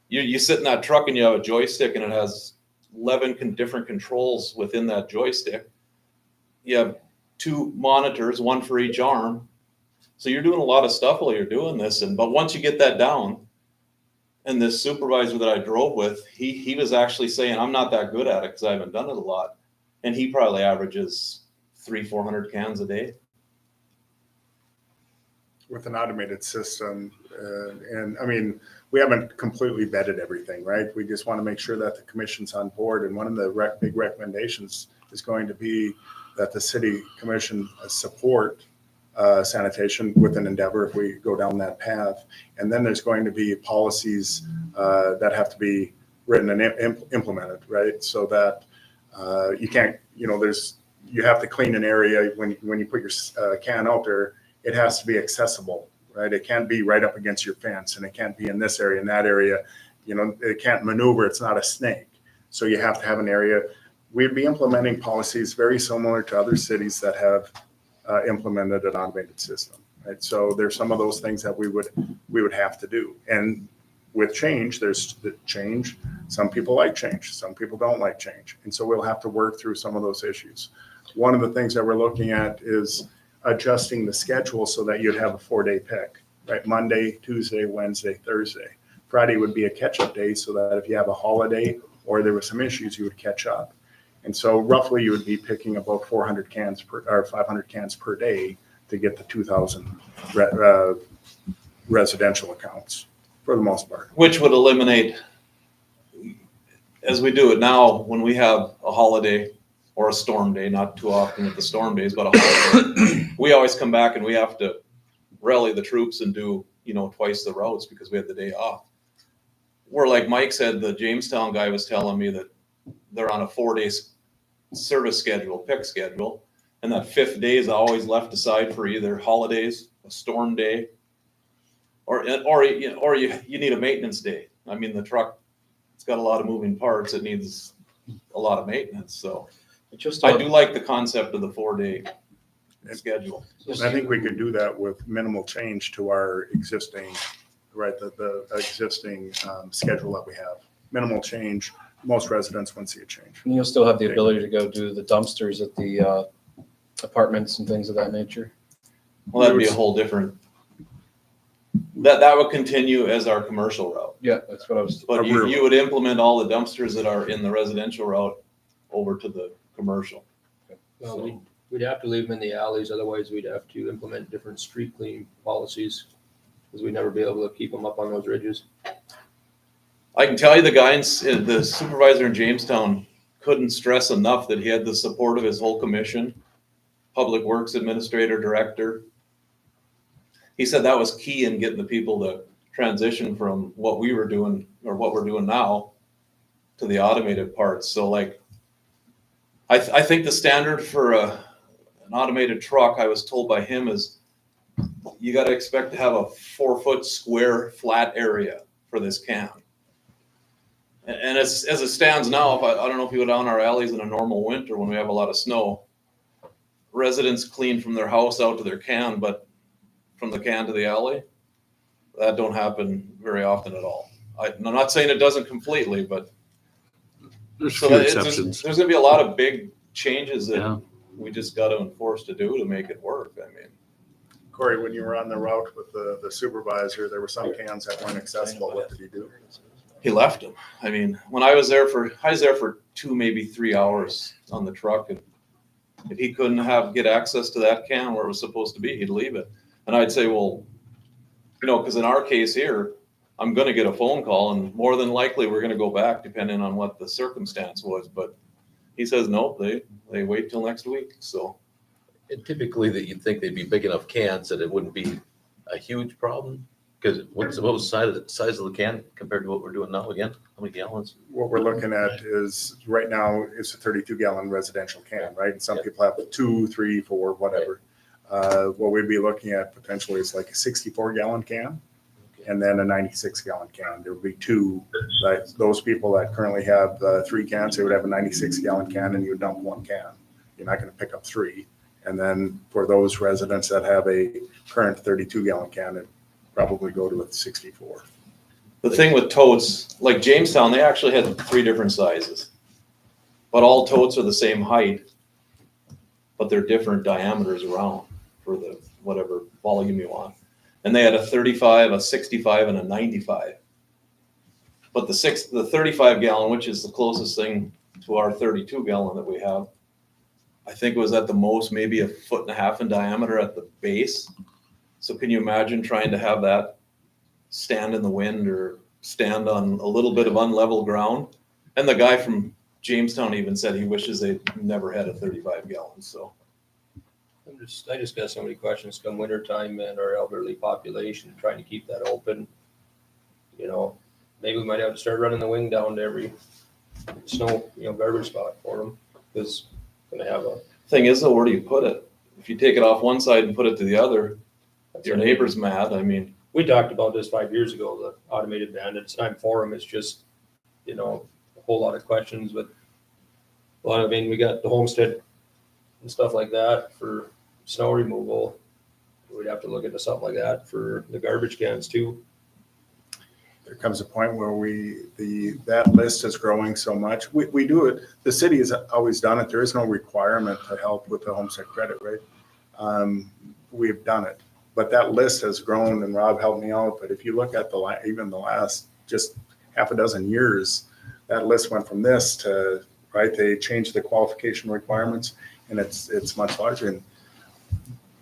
you sit in that truck and you have a joystick and it has 11 different controls within that joystick. You have 2 monitors, 1 for each arm. So you're doing a lot of stuff while you're doing this. But once you get that down, and this supervisor that I drove with, he was actually saying, I'm not that good at it because I haven't done it a lot. And he probably averages 300-400 cans a day. With an automated system, and I mean, we haven't completely vetted everything, right? We just want to make sure that the commission's on board. And one of the big recommendations is going to be that the city commission support sanitation with an endeavor if we go down that path. And then there's going to be policies that have to be written and implemented, right? So that you can't, you have to clean an area when you put your can out there. It has to be accessible, right? It can't be right up against your fence, and it can't be in this area and that area. it can't maneuver. It's not a snake. So you have to have an area. We'd be implementing policies very similar to other cities that have implemented an automated system. Right. So there's some of those things that we would have to do. And with change, there's the change. Some people like change. Some people don't like change. And so we'll have to work through some of those issues. One of the things that we're looking at is adjusting the schedule so that you'd have a 4-day pick, right? Monday, Tuesday, Wednesday, Thursday. Friday would be a catch-up day so that if you have a holiday or there were some issues, you would catch up. And so roughly you would be picking about 400 cans or 500 cans per day to get the 2,000 residential accounts for the most part. Which would eliminate, as we do it now, when we have a holiday or a storm day, not too often with the storm days, but a holiday, we always come back and we have to rally the troops and do, twice the routes because we had the day off. Where, like Mike said, the Jamestown guy was telling me that they're on a 4-day service schedule, pick schedule, and that 5th day is always left aside for either holidays, a storm day, or you need a maintenance day. I mean, the truck, it's got a lot of moving parts. It needs a lot of maintenance. So I do like the concept of the 4-day schedule. And I think we could do that with minimal change to our existing, right, the existing schedule that we have. Minimal change. Most residents won't see a change. And you'll still have the ability to go do the dumpsters at the apartments and things of that nature. Well, that'd be a whole different. That would continue as our commercial route. Yeah, that's what I was. But you would implement all the dumpsters that are in the residential route over to the commercial. Well, we'd have to leave them in the alleys, otherwise we'd have to implement different street cleaning policies, because we'd never be able to keep them up on those ridges. I can tell you the supervisor in Jamestown couldn't stress enough that he had the support of his whole commission, public works administrator, director. He said that was key in getting the people to transition from what we were doing or what we're doing now to the automated parts. So like, I think the standard for an automated truck, I was told by him, is you got to expect to have a 4-foot square flat area for this can. And as it stands now, I don't know if you go down our alleys in a normal winter when we have a lot of snow, residents clean from their house out to their can, but from the can to the alley, that don't happen very often at all. I'm not saying it doesn't completely, but there's so few there's exceptions. going to be a lot of big changes that we just got to enforce to do to make it work. I mean, Corey, when you were on the route with the supervisor, there were some cans that weren't accessible. What did he do? he left them. I mean, when I was there for 2, maybe 3 hours on the truck, and if he couldn't get access to that can where it was supposed to be, he'd leave it. And I'd say, well, because in our case here, I'm going to get a phone call, and more than likely we're going to go back depending on what the circumstance was. But he says, nope, they wait till next week. So, and typically that you'd think they'd be big enough cans that it wouldn't be a huge problem. Because what was the size of the can compared to what we're doing now again? How many gallons? What we're looking at is right now it's a 32-gallon residential can, right? And some people have 2, 3, 4, whatever. What we'd be looking at potentially is like a 64-gallon can and then a 96-gallon can. There would be 2, right? Those people that currently have 3 cans, they would have a 96-gallon can and you would dump 1 can. You're not going to pick up 3. And then for those residents that have a current 32-gallon can, it probably go to a 64. the thing with totes, like Jamestown, they actually had 3 different sizes, but all totes are the same height, but they're different diameters around for the whatever volume you want. And they had a 35, a 65, and a 95. But the 35-gallon, which is the closest thing to our 32-gallon that we have, I think it was at the most maybe 1.5 foot in diameter at the base. So can you imagine trying to have that stand in the wind or stand on a little bit of unlevel ground? And the guy from Jamestown even said he wishes they never had a 35-gallon. So I just got so many questions come winter time and our elderly population, trying to keep that open. Maybe we might have to start running the wing down to every snow, garbage spot for them, because going to have a thing is though, where do you put it? If you take it off one side and put it to the other, your neighbor's mad. I mean, we talked about this 5 years ago, the automated ban. It's time for them. It's just, you know, a whole lot of questions, but a lot, I mean, we got the homestead and stuff like that for snow removal. We'd have to look into something like that for the garbage cans too. There comes a point where that list is growing so much. We do it, the city has always done it. There is no requirement to help with the homestead credit, right? We've done it, but that list has grown, and Rob helped me out. But if you look at even the last just half a dozen years, that list went from this to, right, they changed the qualification requirements, and it's much larger. And,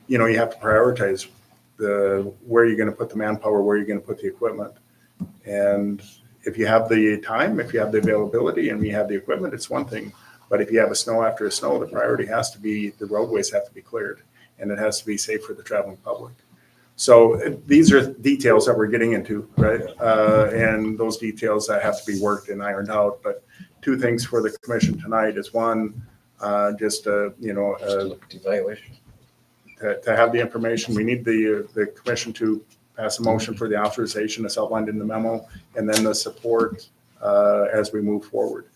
you know, you have to prioritize where you're going to put the manpower, where you're going to put the equipment. And if you have the time, if you have the availability, and you have the equipment, it's one thing. But if you have a snow after a snow, the priority has to be the roadways have to be cleared, and it has to be safe for the traveling public. So these are details that we're getting into, right? And those details that have to be worked and ironed out. But two things for the commission tonight is one, just evaluation. To have the information, we need the commission to pass a motion for the authorization as outlined in the memo, and then the support as we move forward.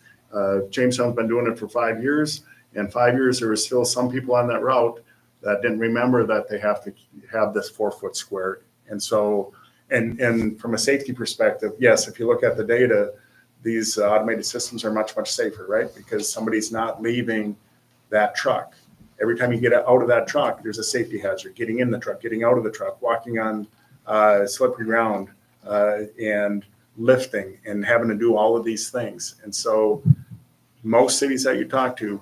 Jamestown's been doing it for 5 years, and 5 years there were still some people on that route that didn't remember that they have to have this 4 foot square. And so, and from a safety perspective, yes, if you look at the data, these automated systems are much, much safer, right? Because somebody's not leaving that truck. Every time you get out of that truck, there's a safety hazard. Getting in the truck, getting out of the truck, walking on slippery ground, and lifting, and having to do all of these things. And so most cities that you talk to,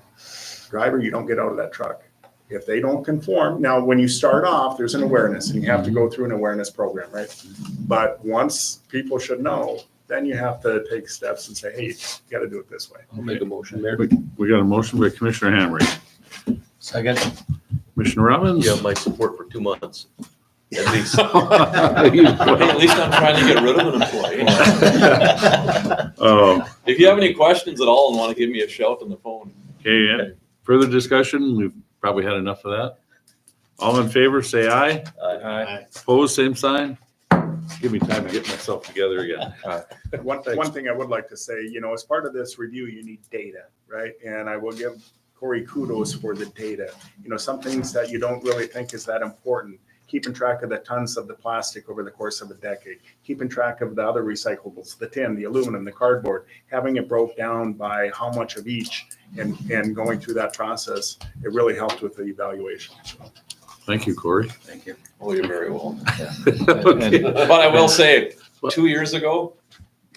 driver, you don't get out of that truck. If they don't conform, now when you start off, there's an awareness, and you have to go through an awareness program, right? But once people should know, then you have to take steps and say, hey, you got to do it this way. I'll make a motion, Mayor. We got a motion by Commissioner Hamrick. Second. Commissioner Robbins? You have my support for 2 months. At least. At least I'm trying to get rid of an employee. If you have any questions at all and want to give me a shout on the phone. Okay, further discussion? We've probably had enough of that. All in favor, say aye. Aye. Opposed, same sign. Give me time to get myself together again. One thing I would like to say, you know, as part of this review, you need data, right? And I will give Corey kudos for the data. You know, some things that you don't really think is that important. Keeping track of the tons of the plastic over the course of a decade, keeping track of the other recyclables, the tin, the aluminum, the cardboard, having it broke down by how much of each, and going through that process, it really helped with the evaluation. Thank you, Corey. Thank you. Oh, you're very welcome. Okay. But I will say, 2 years ago,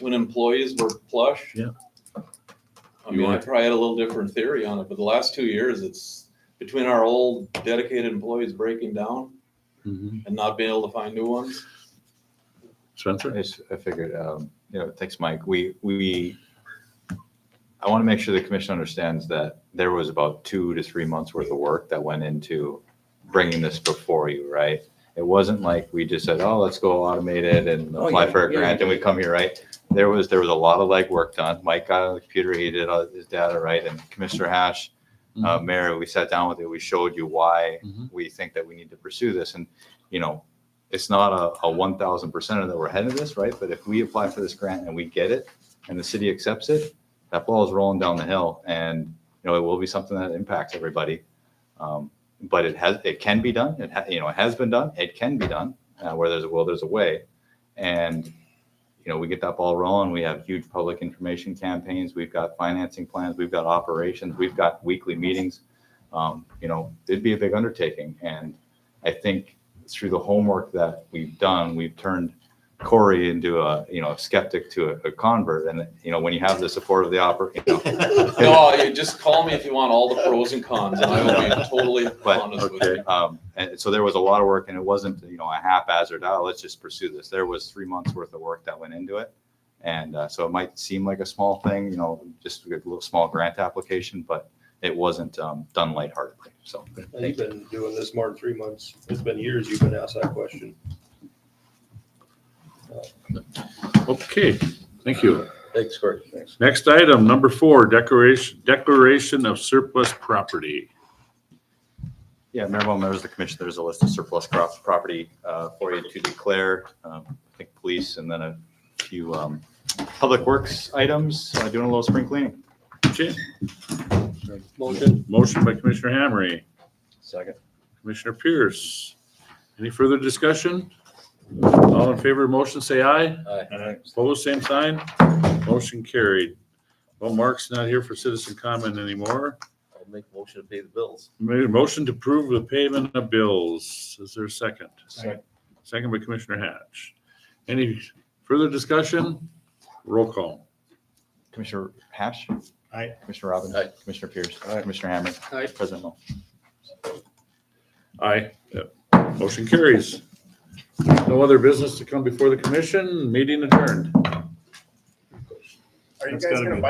when employees were plush, yeah, I mean, I probably had a little different theory on it, but the last 2 years, it's between our old dedicated employees breaking down and not being able to find new ones. Spencer? I figured, thanks, Mike. I want to make sure the commission understands that there was about 2 to 3 months worth of work that went into bringing this before you, right? It wasn't like we just said, oh, let's go automate it and apply for a grant and we come here, right? There was a lot of legwork done. Mike got on the computer, he did all his data, right? And Commissioner Hash, Mayor, we sat down with you, we showed you why we think that we need to pursue this. And, you know, it's not a 1,000% that we're ahead of this, right? But if we apply for this grant and we get it and the city accepts it, that ball is rolling down the hill, and, you know, it will be something that impacts everybody. But it can be done. It has been done. It can be done. Where there's a will, there's a way. And, you know, we get that ball rolling. We have huge public information campaigns. We've got financing plans. We've got operations. We've got weekly meetings. You know, it'd be a big undertaking. And I think through the homework that we've done, we've turned Corey into a skeptic to a convert. And, you know, when you have the support of the No, you just call me if you want all the pros and cons, and I will be totally honest with you. And so there was a lot of work, and it wasn't, you know, a haphazard, let's just pursue this. There was 3 months worth of work that went into it. And so it might seem like a small thing, you know, just a little small grant application, but it wasn't done lightheartedly. So You've been doing this more than 3 months. It's been years you've been asked that question. Okay, thank you. Thanks, Corey. Thanks. Next item, number 4, declaration of surplus property. Yeah, Mayor, members of the commission, there's a list of surplus property for you to declare. I think police and then a few public works items, doing a little spring cleaning. Okay. Motion by Commissioner Hamry, Second. Commissioner Pierce. Any further discussion? All in favor of motion, say aye. Aye. Opposed, same sign. Motion carried. Well, Mark's not here for citizen comment anymore. I'll make a motion to pay the bills. Made a motion to approve the payment of bills. Is there a second? Second. Second by Commissioner Hatch. Any further discussion? Roll call. Commissioner Hash. Aye. Commissioner Robbins. Aye. Commissioner Pierce. Commissioner Hammer. Aye. President Mo. Aye. Yep. Motion carries. No other business to come before the commission. Meeting adjourned. Are you guys gonna